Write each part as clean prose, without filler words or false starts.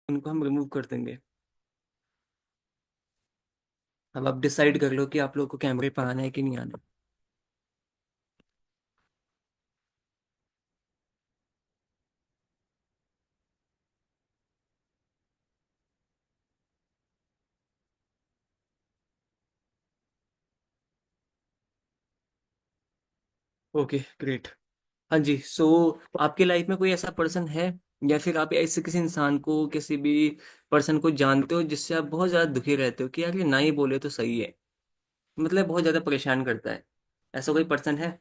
उनको हम रिमूव कर देंगे। अब आप डिसाइड कर लो कि आप लोग को कैमरे पर आना है कि नहीं आना। Okay great. हाँ जी, सो आपके लाइफ में कोई ऐसा पर्सन है, या फिर आप ऐसे किसी इंसान को, किसी भी पर्सन को जानते हो जिससे आप बहुत ज्यादा दुखी रहते हो कि यार ये ना ही बोले तो सही है, मतलब बहुत ज्यादा परेशान करता है, ऐसा कोई पर्सन है?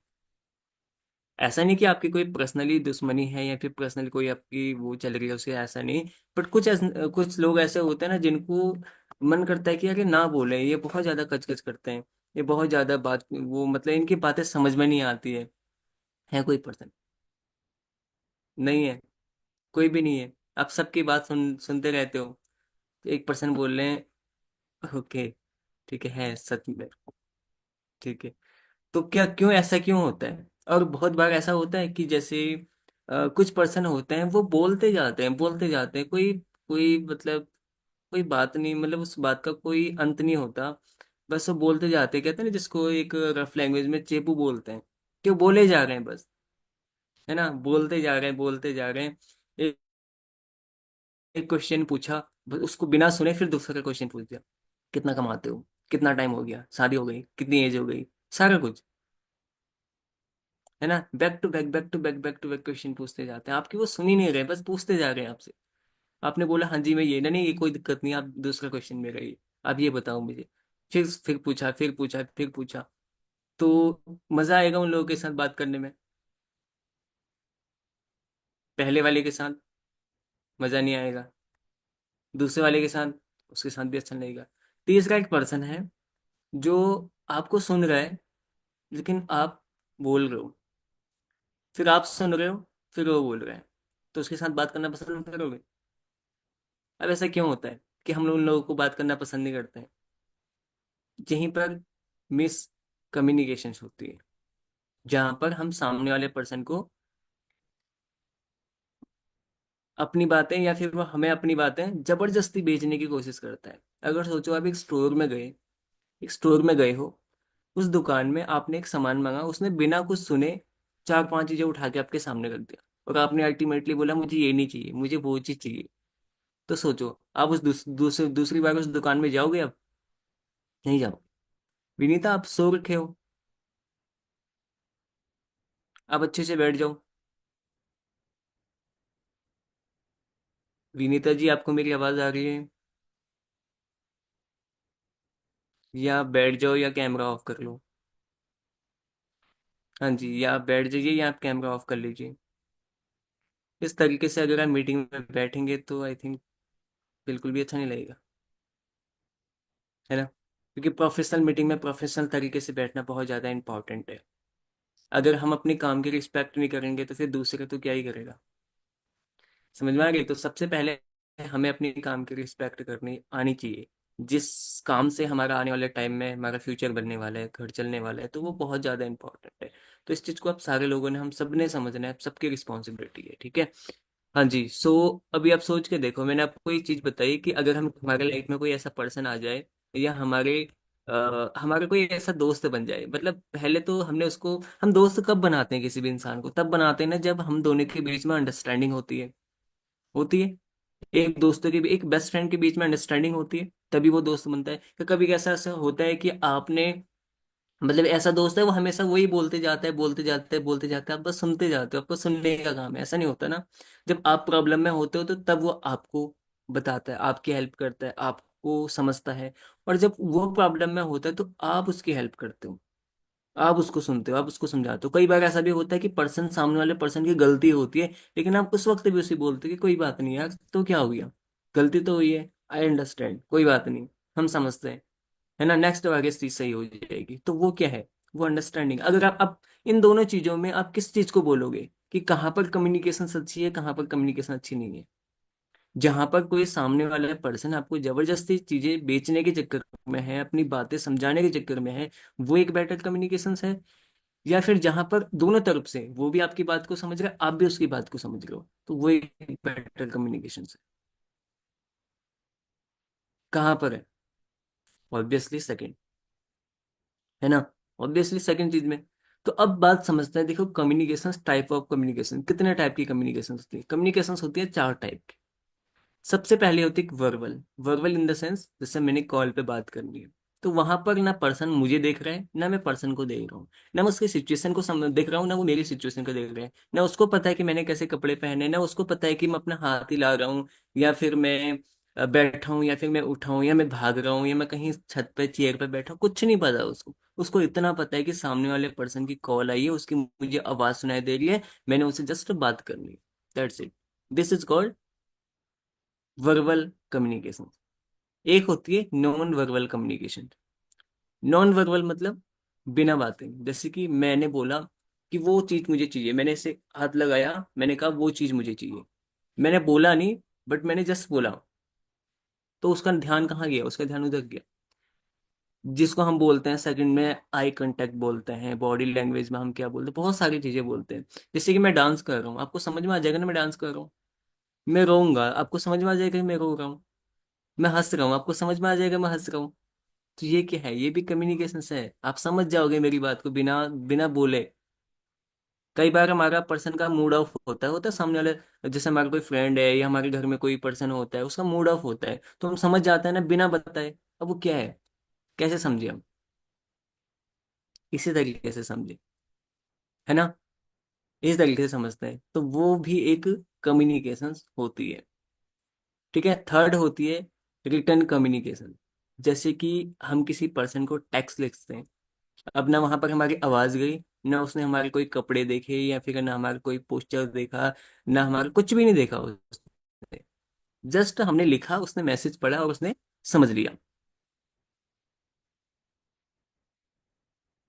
ऐसा नहीं कि आपकी कोई पर्सनली दुश्मनी है या फिर पर्सनली कोई आपकी वो चल रही है उसके, ऐसा नहीं। बट कुछ लोग ऐसे होते हैं ना जिनको मन करता है कि यार ये ना बोले, ये बहुत ज्यादा कचकच करते हैं, ये बहुत ज्यादा बात, वो मतलब इनकी बातें समझ में नहीं आती है कोई पर्सन? नहीं है? कोई भी नहीं है? आप सबकी बात सुनते रहते हो? एक पर्सन बोल रहे हैं, ओके ठीक है सच में, ठीक है। तो क्या, क्यों ऐसा क्यों होता है? और बहुत बार ऐसा होता है कि जैसे कुछ पर्सन होते हैं वो बोलते जाते हैं, बोलते जाते हैं, कोई कोई मतलब कोई बात नहीं, मतलब उस बात का कोई अंत नहीं होता, बस वो बोलते जाते हैं। कहते हैं ना जिसको एक रफ लैंग्वेज में चेपू बोलते हैं, कि वो बोले जा रहे हैं बस, है ना, बोलते जा रहे हैं, बोलते जा रहे हैं। एक एक क्वेश्चन पूछा, बस उसको बिना सुने फिर दूसरा क्वेश्चन पूछ दिया, कितना कमाते हो, कितना टाइम हो गया, शादी हो गई, कितनी एज हो गई, सारा कुछ, है ना, back to back, back to back, back to back question पूछते जाते हैं, आपकी वो सुन ही नहीं रहे, बस पूछते जा रहे हैं आपसे। आपने बोला हाँ जी मैं ये, नहीं नहीं ये कोई दिक्कत नहीं, आप दूसरा क्वेश्चन में रहिए, आप ये बताओ मुझे। फिर पूछा, फिर पूछा, फिर पूछा। तो मजा आएगा उन लोगों के साथ बात करने में? पहले वाले के साथ मजा नहीं आएगा, दूसरे वाले के साथ, उसके साथ भी अच्छा नहीं लगेगा। तीसरा एक पर्सन है जो आपको सुन रहा है, लेकिन आप बोल रहे हो, फिर आप सुन रहे हो, फिर वो बोल रहे हैं, तो उसके साथ बात करना पसंद करोगे? अब ऐसा क्यों होता है कि हम लोग उन लोगों को बात करना पसंद नहीं करते हैं? यहीं पर मिस कम्युनिकेशन होती है, जहां पर हम सामने वाले पर्सन को अपनी बातें, या फिर वो हमें अपनी बातें जबरदस्ती बेचने की कोशिश करता है। अगर सोचो आप एक स्टोर में गए हो, उस दुकान में आपने एक सामान मांगा, उसने बिना कुछ सुने चार पांच चीजें उठा के आपके सामने रख दिया, और आपने अल्टीमेटली बोला मुझे ये नहीं चाहिए, मुझे वो चीज चाहिए। तो सोचो आप उस दूसरी बार उस दुकान में जाओगे आप? नहीं जाओ। विनीता आप सो रखे हो, आप अच्छे से बैठ जाओ। विनीता जी आपको मेरी आवाज आ रही है? या आप बैठ जाओ या कैमरा ऑफ कर लो। हाँ जी, या आप बैठ जाइए या आप कैमरा ऑफ कर लीजिए। इस तरीके से अगर आप मीटिंग में बैठेंगे तो आई थिंक बिल्कुल भी अच्छा नहीं लगेगा, है ना, क्योंकि प्रोफेशनल मीटिंग में प्रोफेशनल तरीके से बैठना बहुत ज़्यादा इंपॉर्टेंट है। अगर हम अपने काम की रिस्पेक्ट नहीं करेंगे तो फिर दूसरे तो क्या ही करेगा? समझ में आ गई? तो सबसे पहले हमें अपने काम की रिस्पेक्ट करनी आनी चाहिए। जिस काम से हमारा आने वाले टाइम में हमारा फ्यूचर बनने वाला है, घर चलने वाला है, तो वो बहुत ज़्यादा इंपॉर्टेंट है। तो इस चीज़ को आप सारे लोगों ने, हम सब ने समझना है, सबकी रिस्पॉन्सिबिलिटी है, ठीक है। हाँ जी, सो अभी आप सोच के देखो, मैंने आपको एक चीज बताई कि अगर हम, हमारे लाइफ में कोई ऐसा पर्सन आ जाए, या हमारे कोई ऐसा दोस्त बन जाए, मतलब पहले तो हमने उसको, हम दोस्त कब बनाते हैं किसी भी इंसान को? तब बनाते हैं ना जब हम दोनों के बीच में अंडरस्टैंडिंग होती है। एक दोस्तों के, एक बेस्ट फ्रेंड के बीच में अंडरस्टैंडिंग होती है, तभी वो दोस्त बनता है। कि कभी ऐसा ऐसा होता है कि आपने, मतलब ऐसा दोस्त है वो हमेशा वही बोलते जाता है, बोलते जाता है, बोलते जाता है, आप बस सुनते जाते हो, आपको सुनने का काम है, ऐसा नहीं होता ना। जब आप प्रॉब्लम में होते हो तो तब वो आपको बताता है, आपकी हेल्प करता है, आपको समझता है। और जब वो प्रॉब्लम में होता है तो आप उसकी हेल्प करते हो, आप उसको सुनते हो, आप उसको समझाते हो। कई बार ऐसा भी होता है कि पर्सन, सामने वाले पर्सन की गलती होती है, लेकिन आप उस वक्त भी उसे बोलते हो कि कोई बात नहीं यार, तो क्या हो गया, गलती तो हुई है, आई अंडरस्टैंड, कोई बात नहीं, हम समझते हैं, है ना, नेक्स्ट बार ये चीज सही हो जाएगी। तो वो क्या है? वो अंडरस्टैंडिंग। अगर आप इन दोनों चीजों में आप किस चीज को बोलोगे कि कहाँ पर कम्युनिकेशन अच्छी है, कहाँ पर कम्युनिकेशन अच्छी नहीं है? जहां पर कोई सामने वाला पर्सन आपको जबरदस्ती चीजें बेचने के चक्कर में है, अपनी बातें समझाने के चक्कर में है, वो एक बेटर कम्युनिकेशन है? या फिर जहां पर दोनों तरफ से, वो भी आपकी बात को समझ रहा है, आप भी उसकी बात को समझ रहे हो, तो वो एक बेटर कम्युनिकेशन है। कहाँ पर है? ऑब्वियसली सेकंड, है ना? ऑब्वियसली सेकंड चीज में। तो अब बात समझते हैं, देखो कम्युनिकेशन, टाइप ऑफ कम्युनिकेशन, कितने टाइप की कम्युनिकेशन होती है? कम्युनिकेशन होती है चार टाइप की। सबसे पहले होती है verbal. Verbal in the sense, जैसे मैंने कॉल पे बात करनी है, तो वहां पर ना पर्सन मुझे देख रहा है, ना मैं पर्सन को देख रहा हूँ, ना मैं उसकी सिचुएशन को देख रहा हूँ, ना वो मेरी सिचुएशन को देख रहे हैं, ना उसको पता है कि मैंने कैसे कपड़े पहने, ना उसको पता है कि मैं अपना हाथ हिला रहा हूँ, या फिर मैं बैठा हूँ, या फिर मैं उठा हूँ, या मैं भाग रहा हूँ, या मैं कहीं छत पे चेयर पे बैठा हूँ, कुछ नहीं पता उसको। उसको इतना पता है कि सामने वाले पर्सन की कॉल आई है, उसकी मुझे आवाज सुनाई दे रही है, मैंने उससे जस्ट बात करनी है। That's it. This is called verbal communication. एक होती है non verbal communication. Non verbal मतलब बिना बातें, जैसे कि मैंने बोला कि वो चीज मुझे चाहिए, मैंने इसे हाथ लगाया, मैंने कहा वो चीज मुझे चाहिए, मैंने बोला नहीं, बट मैंने जस्ट बोला, तो उसका ध्यान कहाँ गया? उसका ध्यान उधर गया। जिसको हम बोलते हैं सेकंड में आई कांटेक्ट बोलते हैं, बॉडी लैंग्वेज में हम क्या बोलते हैं, बहुत सारी चीजें बोलते हैं। जैसे कि मैं डांस कर रहा हूँ, आपको समझ में आ जाएगा ना मैं डांस कर रहा हूँ। मैं रोऊंगा, आपको समझ में आ जाएगा कि मैं रो रहा हूँ। मैं हंस रहा हूँ, आपको समझ में आ जाएगा मैं हंस रहा हूँ। तो ये क्या है? ये भी कम्युनिकेशन से है, आप समझ जाओगे मेरी बात को बिना बिना बोले। कई बार हमारा पर्सन का मूड ऑफ होता है सामने वाले, जैसे हमारा कोई फ्रेंड है या हमारे घर में कोई पर्सन होता है, उसका मूड ऑफ होता है, तो हम समझ जाते हैं ना बिना बताए। अब वो क्या है, कैसे समझे हम? इसी तरीके से समझे, है ना? इस तरीके से समझते हैं, तो वो भी एक कम्युनिकेशन होती है। ठीक है। थर्ड होती है रिटर्न कम्युनिकेशन। जैसे कि हम किसी पर्सन को टेक्स्ट लिखते हैं, अब ना वहां पर हमारी आवाज गई, ना उसने हमारे कोई कपड़े देखे, या फिर ना हमारा कोई पोस्टर देखा, ना हमारा कुछ भी नहीं देखा उसने, जस्ट हमने लिखा, उसने मैसेज पढ़ा और उसने समझ लिया।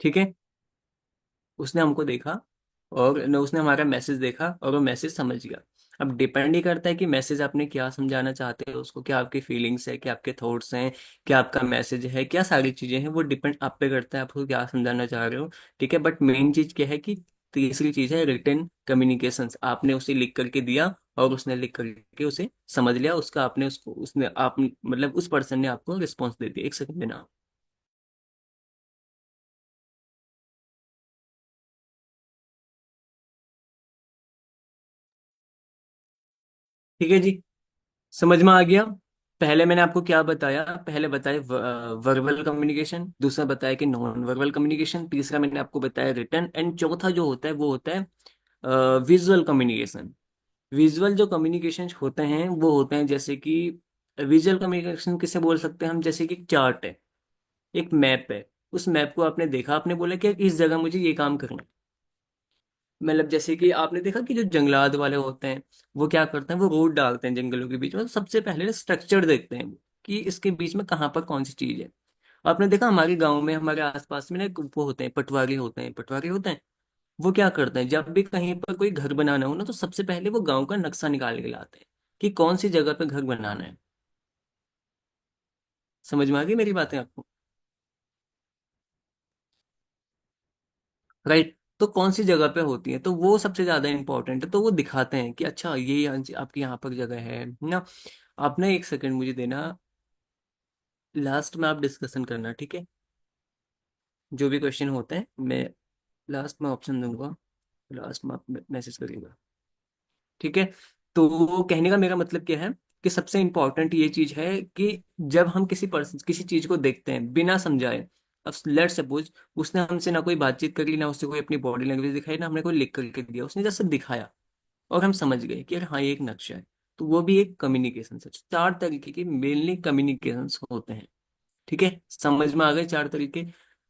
ठीक है। उसने हमको देखा, और न उसने हमारा मैसेज देखा और वो मैसेज समझ गया। अब डिपेंड ही करता है कि मैसेज आपने क्या समझाना चाहते हो उसको, क्या आपकी फीलिंग्स है, क्या आपके थॉट्स हैं, क्या आपका मैसेज है, क्या सारी चीजें हैं, वो डिपेंड आप पे करता है आपको क्या समझाना चाह रहे हो। ठीक है। बट मेन चीज क्या है कि तीसरी चीज है रिटन कम्युनिकेशंस। आपने उसे लिख करके दिया, और उसने लिख करके उसे समझ लिया, उसका आपने उसको उसने आप मतलब उस पर्सन ने आपको रिस्पॉन्स दे दिया। एक सेकंड देना। ठीक है जी, समझ में आ गया। पहले मैंने आपको क्या बताया? पहले बताया वर्बल कम्युनिकेशन, दूसरा बताया कि नॉन वर्बल कम्युनिकेशन, तीसरा मैंने आपको बताया रिटर्न, एंड चौथा जो होता है वो होता है विजुअल कम्युनिकेशन। विजुअल जो कम्युनिकेशन होते हैं वो होते हैं, जैसे कि विजुअल कम्युनिकेशन किसे बोल सकते हैं हम? जैसे कि चार्ट है, एक मैप है, उस मैप को आपने देखा, आपने बोला कि इस जगह मुझे ये काम करना है। मतलब जैसे कि आपने देखा कि जो जंगलात वाले होते हैं, वो क्या करते हैं, वो रोड डालते हैं जंगलों के बीच में, तो सबसे पहले स्ट्रक्चर देखते हैं कि इसके बीच में कहाँ पर कौन सी चीज है। आपने देखा हमारे गांव में, हमारे आसपास में ना एक वो होते हैं, पटवारी होते हैं, पटवारी होते हैं। वो क्या करते हैं, जब भी कहीं पर कोई घर बनाना हो ना, तो सबसे पहले वो गांव का नक्शा निकाल के लाते हैं कि कौन सी जगह पे घर बनाना है। समझ में आ गई मेरी बातें आपको? राइट। तो कौन सी जगह पे होती है, तो वो सबसे ज्यादा इंपॉर्टेंट है, तो वो दिखाते हैं कि अच्छा ये आपकी यहाँ पर जगह है ना। आप ना एक सेकंड मुझे देना, लास्ट में आप डिस्कशन करना, ठीक है? जो भी क्वेश्चन होते हैं मैं लास्ट में ऑप्शन दूंगा, लास्ट में आप मैसेज करिएगा। ठीक है। तो वो कहने का मेरा मतलब क्या है कि सबसे इंपॉर्टेंट ये चीज है कि जब हम किसी पर्सन किसी चीज को देखते हैं बिना समझाए, अब लेट सपोज उसने हमसे ना कोई बातचीत करी, ना उससे कोई अपनी बॉडी लैंग्वेज दिखाई, ना हमने कोई लिख करके दिया, उसने जस्ट दिखाया और हम समझ गए कि यार हाँ ये एक नक्शा है, तो वो भी एक कम्युनिकेशन है। चार तरीके के मेनली कम्युनिकेशन होते हैं। ठीक है, समझ में आ गए चार तरीके?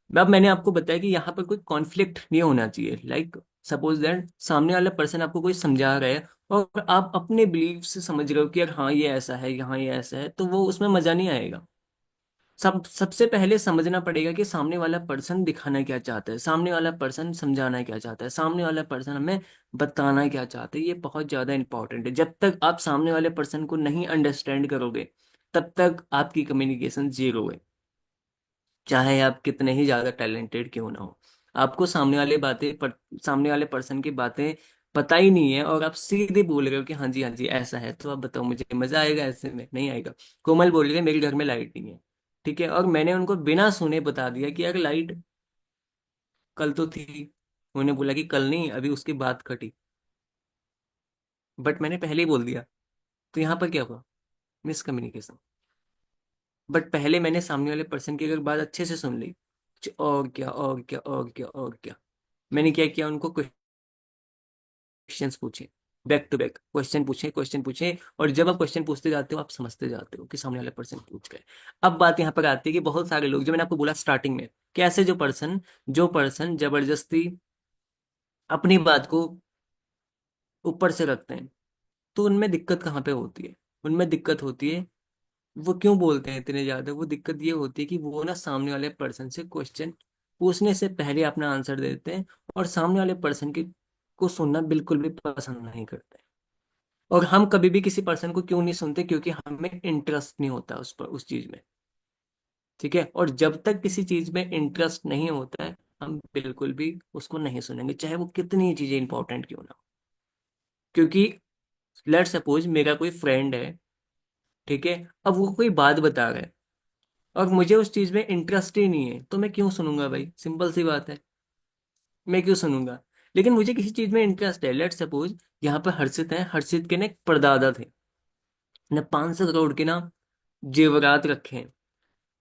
अब मैंने आपको बताया कि यहाँ पर कोई कॉन्फ्लिक्ट नहीं होना चाहिए। लाइक सपोज दैट सामने वाला पर्सन आपको कोई समझा रहा है, और आप अपने बिलीफ से समझ रहे हो कि यार हाँ ये ऐसा है, यहाँ ये ऐसा है, तो वो उसमें मजा नहीं आएगा। सबसे पहले समझना पड़ेगा कि सामने वाला पर्सन दिखाना क्या चाहता है, सामने वाला पर्सन समझाना क्या चाहता है, सामने वाला पर्सन हमें बताना क्या चाहता है। ये बहुत ज्यादा इंपॉर्टेंट है। जब तक आप सामने वाले पर्सन को नहीं अंडरस्टैंड करोगे, तब तक आपकी कम्युनिकेशन जीरो है, चाहे आप कितने ही ज्यादा टैलेंटेड क्यों ना हो। आपको सामने वाले पर्सन की बातें पता ही नहीं है और आप सीधे बोल रहे हो कि हाँ जी हाँ जी ऐसा है, तो आप बताओ मुझे मजा आएगा? ऐसे में नहीं आएगा। कोमल बोल रही है मेरे घर में लाइट नहीं है, ठीक है, और मैंने उनको बिना सुने बता दिया कि यार लाइट कल तो थी। उन्होंने बोला कि कल नहीं, अभी उसकी बात कटी। बट मैंने पहले ही बोल दिया। तो यहाँ पर क्या हुआ? मिसकम्युनिकेशन। बट पहले मैंने सामने वाले पर्सन की अगर बात अच्छे से सुन ली, और क्या और क्या और क्या और क्या, मैंने क्या किया, उनको क्वेश्चंस पूछे, बैक टू बैक क्वेश्चन पूछे, क्वेश्चन पूछे। और जब आप क्वेश्चन पूछते जाते हो आप समझते जाते हो कि सामने वाले पर्सन पूछ गए। अब बात यहाँ पर आती है कि बहुत सारे लोग, जो मैंने आपको बोला स्टार्टिंग में, कि ऐसे जो पर्सन जबरदस्ती अपनी बात को ऊपर से रखते हैं, तो उनमें दिक्कत कहाँ पे होती है? उनमें दिक्कत होती है, वो क्यों बोलते हैं इतने ज्यादा, वो दिक्कत ये होती है कि वो ना सामने वाले पर्सन से क्वेश्चन पूछने से पहले अपना आंसर देते हैं, और सामने वाले पर्सन की को सुनना बिल्कुल भी पसंद नहीं करते। और हम कभी भी किसी पर्सन को क्यों नहीं सुनते? क्योंकि हमें इंटरेस्ट नहीं होता उस पर, उस चीज में। ठीक है, और जब तक किसी चीज में इंटरेस्ट नहीं होता है, हम बिल्कुल भी उसको नहीं सुनेंगे, चाहे वो कितनी चीजें इंपॉर्टेंट क्यों ना हो। क्योंकि लेट सपोज मेरा कोई फ्रेंड है, ठीक है, अब वो कोई बात बता रहा है और मुझे उस चीज में इंटरेस्ट ही नहीं है, तो मैं क्यों सुनूंगा भाई? सिंपल सी बात है, मैं क्यों सुनूंगा? लेकिन मुझे किसी चीज में इंटरेस्ट है, लेट सपोज यहाँ पर हर्षित है, हर्षित के ना एक परदादा थे, ने 500 करोड़ के ना जेवरात रखे हैं।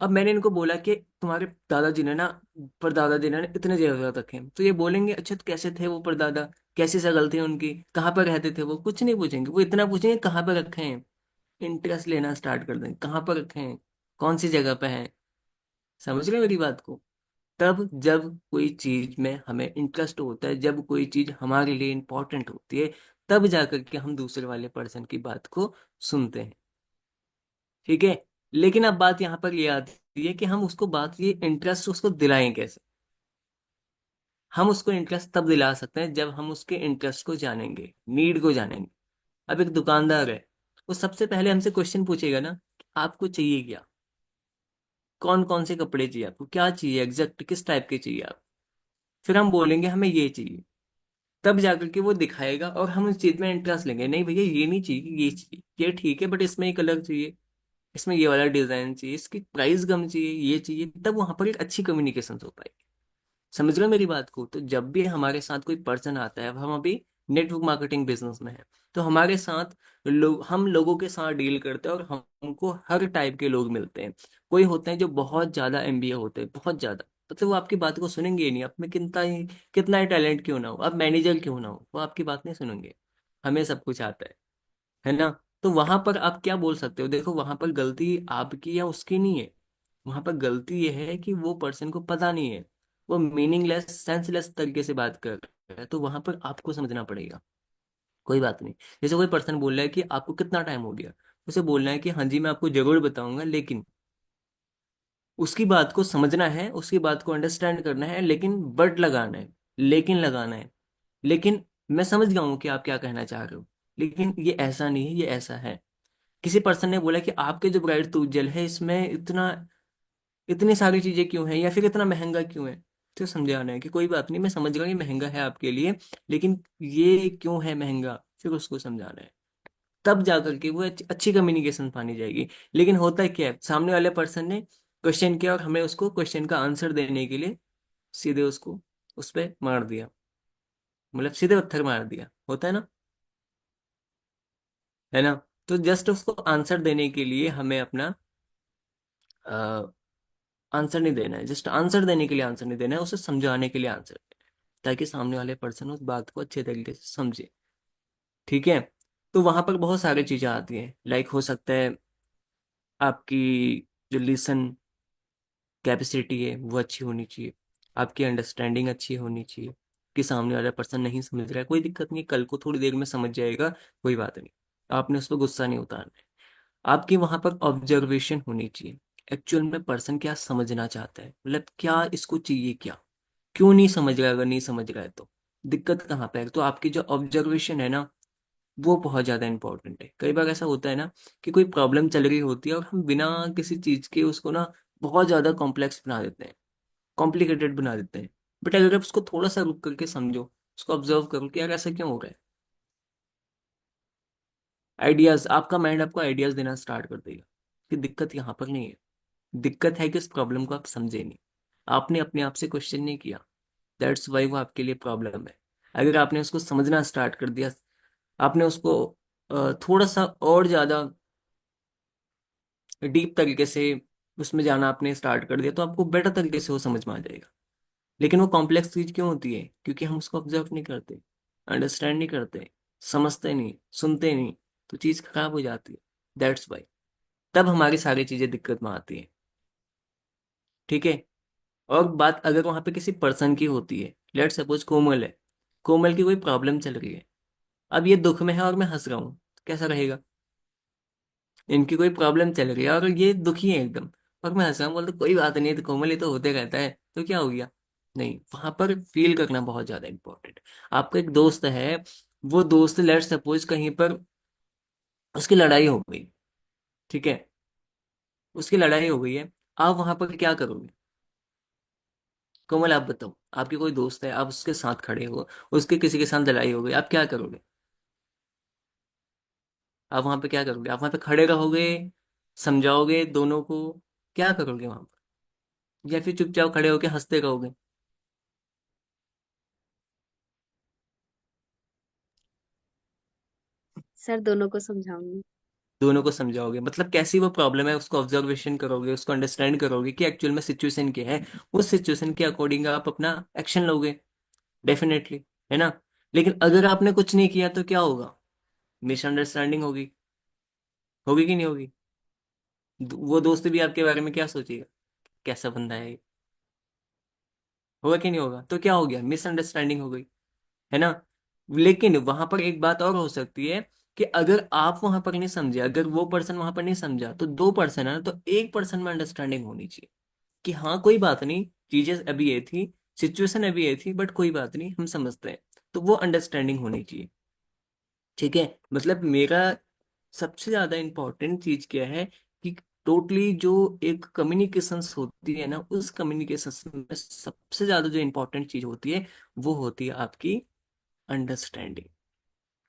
अब मैंने इनको बोला कि तुम्हारे दादाजी ने ना, परदादा जी ने ना इतने जेवरात रखे हैं, तो ये बोलेंगे अच्छा तो कैसे थे वो परदादा, कैसी शकल थी उनकी, कहाँ पर रहते थे वो? कुछ नहीं पूछेंगे, वो इतना पूछेंगे कहाँ पर रखे हैं। इंटरेस्ट लेना स्टार्ट कर देंगे, कहाँ पर रखे हैं, कौन सी जगह पे हैं। समझ रहे हो मेरी बात को? तब जब कोई चीज में हमें इंटरेस्ट होता है, जब कोई चीज हमारे लिए इंपॉर्टेंट होती है, तब जाकर के हम दूसरे वाले पर्सन की बात को सुनते हैं। ठीक है, लेकिन अब बात यहाँ पर ये आती है कि हम उसको बात, ये इंटरेस्ट उसको दिलाएं कैसे? हम उसको इंटरेस्ट तब दिला सकते हैं जब हम उसके इंटरेस्ट को जानेंगे, नीड को जानेंगे। अब एक दुकानदार है, वो सबसे पहले हमसे क्वेश्चन पूछेगा ना, आपको चाहिए क्या, कौन कौन से कपड़े चाहिए आपको, क्या चाहिए एग्जैक्ट, किस टाइप के चाहिए आप। फिर हम बोलेंगे हमें ये चाहिए, तब जाकर के वो दिखाएगा और हम उस चीज में इंटरेस्ट लेंगे। नहीं भैया ये नहीं चाहिए, ये चाहिए, ये ठीक है बट इसमें एक अलग चाहिए, इसमें ये वाला डिजाइन चाहिए, इसकी प्राइस कम चाहिए, ये चाहिए। तब वहां पर एक अच्छी कम्युनिकेशन हो पाएगी। समझ रहे हो मेरी बात को? तो जब भी हमारे साथ कोई पर्सन आता है, अब हम अभी नेटवर्क मार्केटिंग बिजनेस में है, तो हमारे साथ लोग, हम लोगों के साथ डील करते हैं और हमको हर टाइप के लोग मिलते हैं। कोई होते हैं जो बहुत ज्यादा एमबीए होते हैं, बहुत ज्यादा, मतलब वो आपकी बात को सुनेंगे ही नहीं, आप में कितना ही टैलेंट क्यों ना हो, आप मैनेजर क्यों ना हो, वो आपकी बात नहीं सुनेंगे। हमें सब कुछ आता है ना? तो वहां पर आप क्या बोल सकते हो? देखो वहां पर गलती आपकी या उसकी नहीं है, वहां पर गलती यह है कि वो पर्सन को पता नहीं है, वो मीनिंगलेस सेंसलेस तरीके से बात कर रहा है, तो वहां पर आपको समझना पड़ेगा। कोई बात नहीं, जैसे कोई पर्सन बोल रहा है कि आपको कितना टाइम हो गया, उसे बोलना है कि हाँ जी मैं आपको जरूर बताऊंगा, लेकिन उसकी बात को समझना है, उसकी बात को अंडरस्टैंड करना है, लेकिन बट लगाना है, लेकिन लगाना है। लेकिन मैं समझ गया हूँ कि आप क्या कहना चाह रहे हो, लेकिन ये ऐसा नहीं है, ये ऐसा है। किसी पर्सन ने बोला कि आपके जो ब्राइड टूथ जेल है इसमें इतना, इतनी सारी चीजें क्यों हैं, या फिर इतना महंगा क्यों है? तो समझाना है कि कोई बात नहीं, मैं समझ रहा हूँ ये महंगा है आपके लिए, लेकिन ये क्यों है महंगा, फिर उसको समझाना है। तब जाकर के वो अच्छी कम्युनिकेशन पानी जाएगी। लेकिन होता है क्या है, सामने वाले पर्सन ने क्वेश्चन किया और हमें उसको क्वेश्चन का आंसर देने के लिए सीधे उसको उस पर मार दिया, मतलब सीधे पत्थर मार दिया, होता है ना? है ना? तो जस्ट उसको आंसर देने के लिए हमें अपना आंसर नहीं देना है, जस्ट आंसर देने के लिए आंसर नहीं देना है, उसे समझाने के लिए आंसर देना है, ताकि सामने वाले पर्सन उस बात को अच्छे तरीके से समझे। ठीक है, तो वहां पर बहुत सारी चीजें आती हैं, लाइक हो सकता है आपकी जो लिसन कैपेसिटी है वो अच्छी होनी चाहिए, आपकी अंडरस्टैंडिंग अच्छी होनी चाहिए, कि सामने वाला पर्सन नहीं समझ रहा है, कोई दिक्कत नहीं, कल को थोड़ी देर में समझ जाएगा, कोई बात नहीं। आपने उस पर गुस्सा नहीं उतारना है। आपकी वहां पर ऑब्जर्वेशन होनी चाहिए, एक्चुअल में पर्सन क्या समझना चाहता है, मतलब क्या इसको चाहिए, क्या, क्यों नहीं समझ रहा है? अगर नहीं समझ रहा है तो दिक्कत कहाँ पे है? तो आपकी जो ऑब्जर्वेशन है ना, वो बहुत ज्यादा इंपॉर्टेंट है। कई बार ऐसा होता है ना कि कोई प्रॉब्लम चल रही होती है और हम बिना किसी चीज के उसको ना बहुत ज्यादा कॉम्प्लेक्स बना देते हैं, कॉम्प्लिकेटेड बना देते हैं। बट अगर आप उसको थोड़ा सा रुक करके समझो, उसको ऑब्जर्व करो कि यार ऐसा क्यों हो रहा है। आइडियाज, आपका माइंड आपको आइडियाज देना स्टार्ट कर देगा कि दिक्कत यहाँ पर नहीं है। दिक्कत है कि उस प्रॉब्लम को आप समझे नहीं, आपने अपने आप से क्वेश्चन नहीं किया। दैट्स वाई वो आपके लिए प्रॉब्लम है। अगर आपने उसको समझना स्टार्ट कर दिया, आपने उसको थोड़ा सा और ज्यादा डीप तरीके से उसमें जाना आपने स्टार्ट कर दिया, तो आपको बेटर तरीके से वो समझ में आ जाएगा। लेकिन वो कॉम्प्लेक्स चीज क्यों होती है? क्योंकि हम उसको ऑब्जर्व नहीं करते, अंडरस्टैंड नहीं करते, समझते नहीं, सुनते नहीं, तो चीज खराब हो जाती है। दैट्स वाई तब हमारी सारी चीजें दिक्कत में आती हैं। ठीक है। और बात अगर वहां पे किसी पर्सन की होती है, लेट सपोज कोमल है, कोमल की कोई प्रॉब्लम चल रही है, अब ये दुख में है और मैं हंस रहा हूँ, तो कैसा रहेगा? इनकी कोई प्रॉब्लम चल रही है और ये दुखी है एकदम, और मैं हंस रहा हूँ, बोलते कोई बात नहीं, तो कोमल, ये तो होते रहता है, तो क्या हो गया? नहीं, वहां पर फील करना बहुत ज्यादा इंपॉर्टेंट। आपका एक दोस्त है, वो दोस्त लेट सपोज कहीं पर उसकी लड़ाई हो गई, ठीक है, उसकी लड़ाई हो गई है, आप वहां पर क्या करोगे? कोमल आप बताओ, आपके कोई दोस्त है, आप उसके साथ खड़े हो, उसके किसी के साथ लड़ाई हो गई, आप क्या करोगे? आप वहां पे क्या करोगे? आप वहां पे खड़े रहोगे, समझाओगे दोनों को, क्या करोगे वहां पर? या फिर चुपचाप खड़े होके हंसते रहोगे? सर दोनों को समझाऊंगी। दोनों को समझाओगे, मतलब कैसी वो प्रॉब्लम है उसको ऑब्जर्वेशन करोगे, उसको अंडरस्टैंड करोगे कि एक्चुअल में सिचुएशन क्या है, उस सिचुएशन के अकॉर्डिंग आप अपना एक्शन लोगे, डेफिनेटली, है ना? लेकिन अगर आपने कुछ नहीं किया तो क्या होगा? मिसअंडरस्टैंडिंग होगी, होगी कि नहीं होगी? वो दोस्त भी आपके बारे में क्या सोचेगा? कैसा बंदा है ये? होगा कि नहीं होगा? तो क्या हो गया? मिसअंडरस्टैंडिंग हो गई, है ना? लेकिन वहां पर एक बात और हो सकती है कि अगर आप वहां पर नहीं समझे, अगर वो पर्सन वहां पर नहीं समझा, तो दो पर्सन है ना, तो एक पर्सन में अंडरस्टैंडिंग होनी चाहिए कि हाँ कोई बात नहीं, चीजें अभी ये थी, सिचुएशन अभी ये थी, बट कोई बात नहीं, हम समझते हैं। तो वो अंडरस्टैंडिंग होनी चाहिए। ठीक है। मतलब मेरा सबसे ज्यादा इंपॉर्टेंट चीज क्या है कि टोटली जो एक कम्युनिकेशन होती है ना, उस कम्युनिकेशन में सबसे ज्यादा जो इंपॉर्टेंट चीज होती है, वो होती है आपकी अंडरस्टैंडिंग।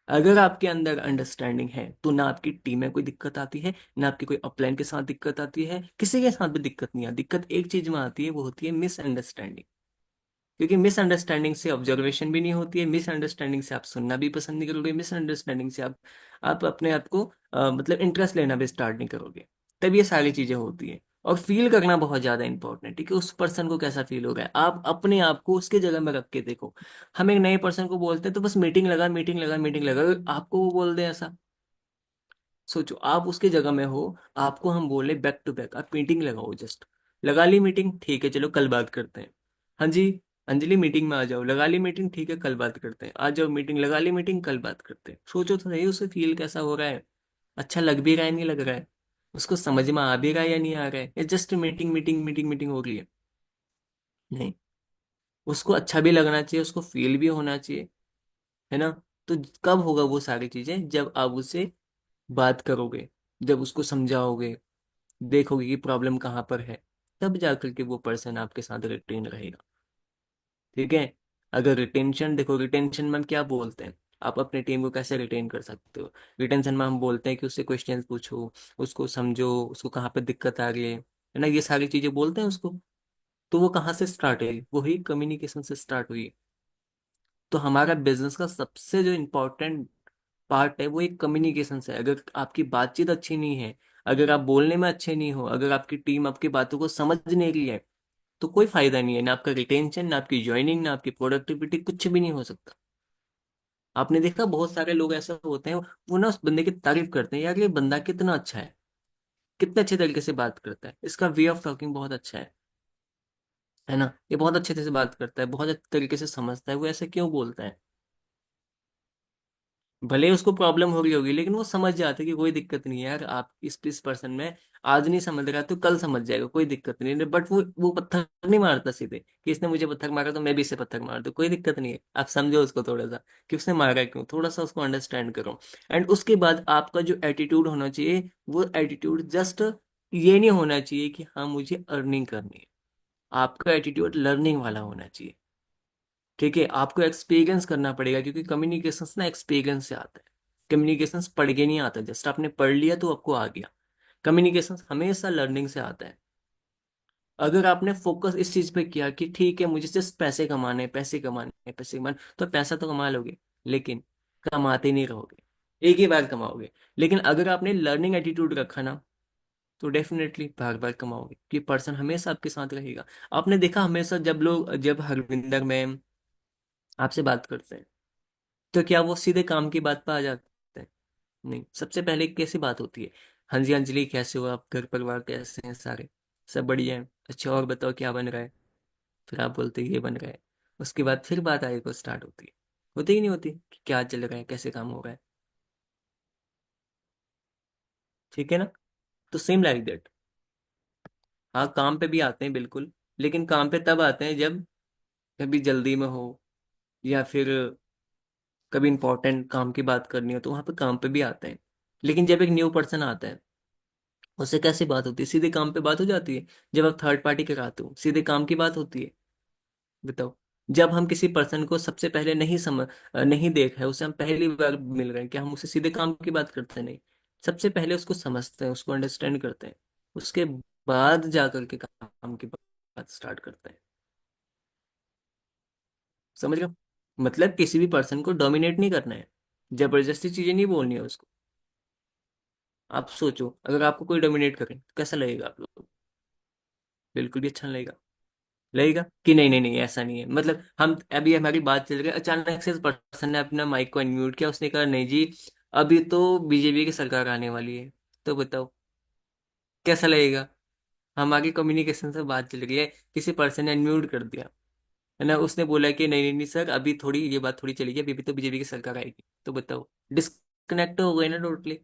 अगर आपके अंदर अंडरस्टैंडिंग है तो ना आपकी टीम में कोई दिक्कत आती है, ना आपकी कोई अपलाइन के साथ दिक्कत आती है, किसी के साथ भी दिक्कत नहीं आती। दिक्कत एक चीज में आती है, वो होती है मिसअंडरस्टैंडिंग। क्योंकि मिसअंडरस्टैंडिंग से ऑब्जर्वेशन भी नहीं होती है, मिसअंडरस्टैंडिंग से आप सुनना भी पसंद नहीं करोगे, मिसअंडरस्टैंडिंग से आप अपने आप को मतलब इंटरेस्ट लेना भी स्टार्ट नहीं करोगे। तब ये सारी चीजें होती हैं। और फील करना बहुत ज्यादा इंपॉर्टेंट है कि उस पर्सन को कैसा फील हो रहा है, आप अपने आप को उसके जगह में रख के देखो। हम एक नए पर्सन को बोलते हैं तो बस मीटिंग लगा, मीटिंग लगा, मीटिंग लगा, अगर आपको वो बोल दे ऐसा, सोचो आप उसके जगह में हो, आपको हम बोले बैक टू बैक आप मीटिंग लगाओ, जस्ट लगा ली मीटिंग, ठीक है चलो कल बात करते हैं। हाँ जी, अंजलि मीटिंग में आ जाओ, लगा ली मीटिंग, ठीक है कल बात करते हैं, आ जाओ मीटिंग, लगा ली मीटिंग, कल बात करते हैं। सोचो तो सही उसे फील कैसा हो रहा है, अच्छा लग भी रहा है नहीं लग रहा है, उसको समझ में आ भी रहा है या नहीं आ रहा है, या just meeting meeting meeting meeting हो रही है? नहीं, उसको अच्छा भी लगना चाहिए, उसको फील भी होना चाहिए, है ना? तो कब होगा वो सारी चीजें? जब आप उससे बात करोगे, जब उसको समझाओगे, देखोगे कि प्रॉब्लम कहाँ पर है, तब जाकर के वो पर्सन आपके साथ रिटेन रहेगा। ठीक है। अगर रिटेंशन, देखो रिटेंशन में हम क्या बोलते हैं, आप अपने टीम को कैसे रिटेन कर सकते हो? रिटेंशन में हम बोलते हैं कि उससे क्वेश्चंस पूछो, उसको समझो, उसको कहाँ पे दिक्कत आ रही है ना, ये सारी चीजें बोलते हैं उसको। तो वो कहाँ से स्टार्ट है? वही कम्युनिकेशन से स्टार्ट हुई। तो हमारा बिजनेस का सबसे जो इम्पोर्टेंट पार्ट है वो एक कम्युनिकेशन से है। अगर आपकी बातचीत अच्छी नहीं है, अगर आप बोलने में अच्छे नहीं हो, अगर आपकी टीम आपकी बातों को समझ नहीं रही है, तो कोई फायदा नहीं है, ना आपका रिटेंशन, ना आपकी ज्वाइनिंग, ना आपकी प्रोडक्टिविटी, कुछ भी नहीं हो सकता। आपने देखा बहुत सारे लोग ऐसे होते हैं, वो ना उस बंदे की तारीफ करते हैं, यार ये बंदा कितना अच्छा है, कितने अच्छे तरीके से बात करता है, इसका वे ऑफ टॉकिंग बहुत अच्छा है ना, ये बहुत अच्छे से बात करता है, बहुत अच्छे तरीके से समझता है, वो ऐसे क्यों बोलता है? भले ही उसको प्रॉब्लम हो रही होगी, लेकिन वो समझ जाते कि कोई दिक्कत नहीं है यार, आप इस पर्सन में आज नहीं समझ रहा तो कल समझ जाएगा, कोई दिक्कत नहीं है। बट वो पत्थर नहीं मारता सीधे कि इसने मुझे पत्थर मारा तो मैं भी इसे पत्थर मार दूं, कोई दिक्कत नहीं है। आप समझो उसको थोड़ा सा कि उसने मारा क्यों, थोड़ा सा उसको अंडरस्टैंड करो। एंड उसके बाद आपका जो एटीट्यूड होना चाहिए, वो एटीट्यूड जस्ट ये नहीं होना चाहिए कि हाँ मुझे अर्निंग करनी है, आपका एटीट्यूड लर्निंग वाला होना चाहिए। ठीक है, आपको एक्सपीरियंस करना पड़ेगा, क्योंकि कम्युनिकेशन ना एक्सपीरियंस से आता है। कम्युनिकेशन पढ़ के नहीं आता, जस्ट आपने पढ़ लिया तो आपको आ गया। कम्युनिकेशन हमेशा लर्निंग से आता है। अगर आपने फोकस इस चीज पे किया कि ठीक है मुझे जस्ट पैसे कमाने हैं, पैसे कमाने हैं, पैसे कमाने, तो पैसा तो कमा लोगे, लेकिन कमाते नहीं रहोगे, एक ही बार कमाओगे। लेकिन अगर आपने लर्निंग एटीट्यूड रखा ना, तो डेफिनेटली बार बार कमाओगे, कि पर्सन हमेशा आपके साथ रहेगा। आपने देखा हमेशा जब हरविंदर मैम आपसे बात करते हैं, तो क्या वो सीधे काम की बात पर आ जाते हैं? नहीं, सबसे पहले कैसी बात होती है? हाँ जी अंजलि, कैसे हो आप, घर परिवार कैसे हैं सारे? सब बढ़िया है, अच्छा और बताओ क्या बन रहा है? फिर आप बोलते हैं ये बन रहा है। उसके बाद फिर बात आगे को स्टार्ट होती है। होती ही नहीं होती कि क्या चल रहा है, कैसे काम हो रहा है। ठीक है ना? तो सेम लाइक दैट। हाँ, काम पे भी आते हैं बिल्कुल, लेकिन काम पे तब आते हैं जब कभी जल्दी में हो, या फिर कभी इंपॉर्टेंट काम की बात करनी हो, तो वहां पे काम पे भी आते हैं। लेकिन जब एक न्यू पर्सन आता है, उससे कैसी बात होती है? सीधे काम पे बात हो जाती है। जब आप थर्ड पार्टी कराते हो, सीधे काम की बात होती है। बताओ। जब हम किसी पर्सन को सबसे पहले नहीं देखा है, उसे हम पहली बार मिल रहे हैं, क्या हम उससे सीधे काम की बात करते हैं? नहीं। सबसे पहले उसको समझते हैं, उसको अंडरस्टैंड करते हैं, उसके बाद जाकर के काम की बात स्टार्ट करते हैं। समझ रहे हो? मतलब किसी भी पर्सन को डोमिनेट नहीं करना है, जबरदस्ती चीजें नहीं बोलनी है उसको। आप सोचो, अगर आपको कोई डोमिनेट करे तो कैसा लगेगा आप लोग? बिल्कुल भी अच्छा नहीं लगेगा। लगेगा कि नहीं नहीं नहीं ऐसा नहीं है, मतलब हम अभी हमारी बात चल रही है, अचानक से इस पर्सन ने अपना माइक को अनम्यूट किया, उसने कहा नहीं जी अभी तो बीजेपी की सरकार आने वाली है। तो बताओ कैसा लगेगा? हमारी कम्युनिकेशन से बात चल रही है, किसी पर्सन ने अनम्यूट कर दिया, है ना, उसने बोला कि नहीं नहीं नहीं सर अभी थोड़ी ये बात थोड़ी चलेगी, अभी भी तो बीजेपी की सरकार आएगी। तो बताओ, डिस्कनेक्ट हो गए ना टोटली।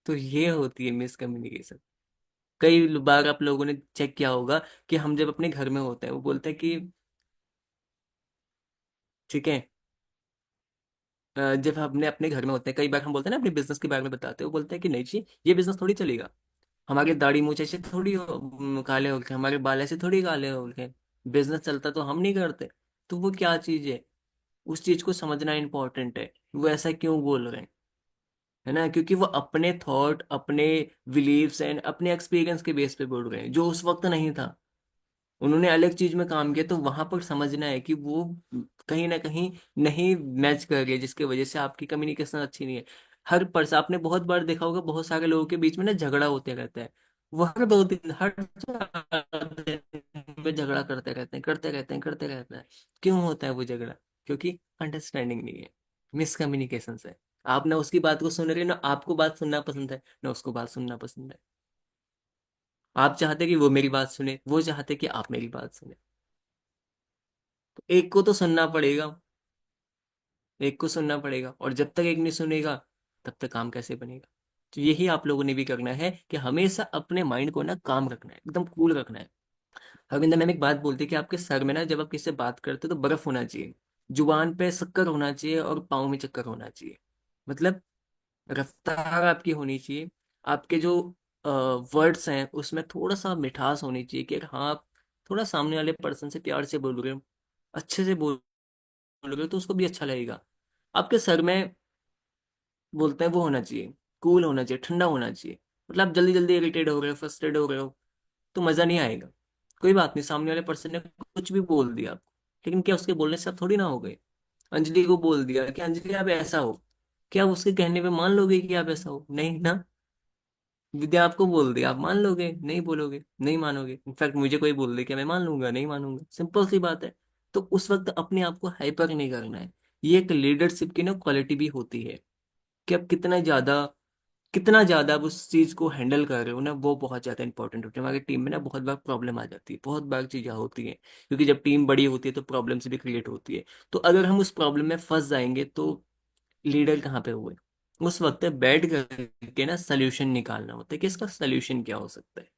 तो ये होती है मिसकम्युनिकेशन। कई बार आप लोगों ने चेक किया होगा कि हम जब अपने घर में होते हैं, वो बोलते हैं कि ठीक है, जब हमने अपने घर में होते हैं, कई बार हम बोलते हैं ना अपने बिजनेस के बारे में बताते हैं, वो बोलते हैं कि नहीं जी ये बिजनेस थोड़ी चलेगा, हमारे दाढ़ी मूंछ ऐसे थोड़ी काले हो गए, हमारे बाल ऐसे थोड़ी काले हो गए, बिजनेस चलता तो हम नहीं करते। तो वो क्या चीज है, उस चीज को समझना इंपॉर्टेंट है, वो ऐसा क्यों बोल रहे हैं, है ना, क्योंकि वो अपने थॉट, अपने बिलीव्स एंड अपने एक्सपीरियंस के बेस पे बोल रहे हैं, जो उस वक्त नहीं था। उन्होंने अलग चीज में काम किया, तो वहां पर समझना है कि वो कहीं ना कहीं नहीं मैच कर रही है, जिसकी वजह से आपकी कम्युनिकेशन अच्छी नहीं है। हर पर्सन, आपने बहुत बार देखा होगा, बहुत सारे लोगों के बीच में ना झगड़ा होते रहता है। वो हर 2 दिन, हर 4 दिन में झगड़ा करते रहते हैं, करते रहते हैं, करते रहते हैं। क्यों होता है वो झगड़ा? क्योंकि अंडरस्टैंडिंग नहीं है, मिसकम्युनिकेशन है। आप ना उसकी बात को सुन रहे हो, ना आपको बात सुनना पसंद है, ना उसको बात सुनना पसंद है। आप चाहते कि वो मेरी बात सुने, वो चाहते कि आप मेरी बात सुने। तो एक को तो सुनना पड़ेगा, एक को सुनना पड़ेगा, और जब तक एक नहीं सुनेगा तब तक काम कैसे बनेगा? तो यही आप लोगों ने भी करना है, कि हमेशा अपने माइंड को ना काम रखना है, एकदम कूल रखना है। हरविंदर मैम एक बात बोलती है कि आपके सर में ना जब आप किसी से बात करते हो तो बर्फ होना चाहिए, जुबान पे शक्कर होना चाहिए, और पाँव में चक्कर होना चाहिए। मतलब रफ्तार आपकी होनी चाहिए, आपके जो वर्ड्स हैं उसमें थोड़ा सा मिठास होनी चाहिए, कि हाँ आप थोड़ा सामने वाले पर्सन से प्यार से बोल रहे हो, अच्छे से बोल रहे हो, तो उसको भी अच्छा लगेगा। आपके सर में बोलते हैं वो होना चाहिए, कूल होना चाहिए, ठंडा होना चाहिए। मतलब आप जल्दी जल्दी इरिटेट हो रहे हो, फ्रस्ट्रेट हो रहे हो, तो मजा नहीं आएगा। कोई बात नहीं, सामने वाले पर्सन ने कुछ भी बोल दिया आपको, लेकिन क्या उसके बोलने से आप थोड़ी ना हो गए? अंजलि को बोल दिया कि अंजलि आप ऐसा हो, क्या आप उसके कहने पे मान लोगे कि आप ऐसा हो? नहीं ना। विद्या आपको बोल दिया, आप मान लोगे? नहीं बोलोगे, नहीं मानोगे। इनफैक्ट मुझे कोई बोल दे क्या मैं मान लूंगा? नहीं मानूंगा, सिंपल सी बात है। तो उस वक्त अपने आप को हाइपर नहीं करना है। ये एक लीडरशिप की ना क्वालिटी भी होती है, कि आप कितना ज्यादा आप उस चीज को हैंडल कर रहे हो ना, वो बहुत ज्यादा इंपॉर्टेंट होती है। हमारी टीम में ना बहुत बार प्रॉब्लम आ जाती है, बहुत बार चीजें होती हैं, क्योंकि जब टीम बड़ी होती है तो प्रॉब्लम्स भी क्रिएट होती है। तो अगर हम उस प्रॉब्लम में फंस जाएंगे तो लीडर कहाँ पे हुए? उस वक्त बैठ करके ना सोल्यूशन निकालना होता है, कि इसका सोल्यूशन क्या हो सकता है।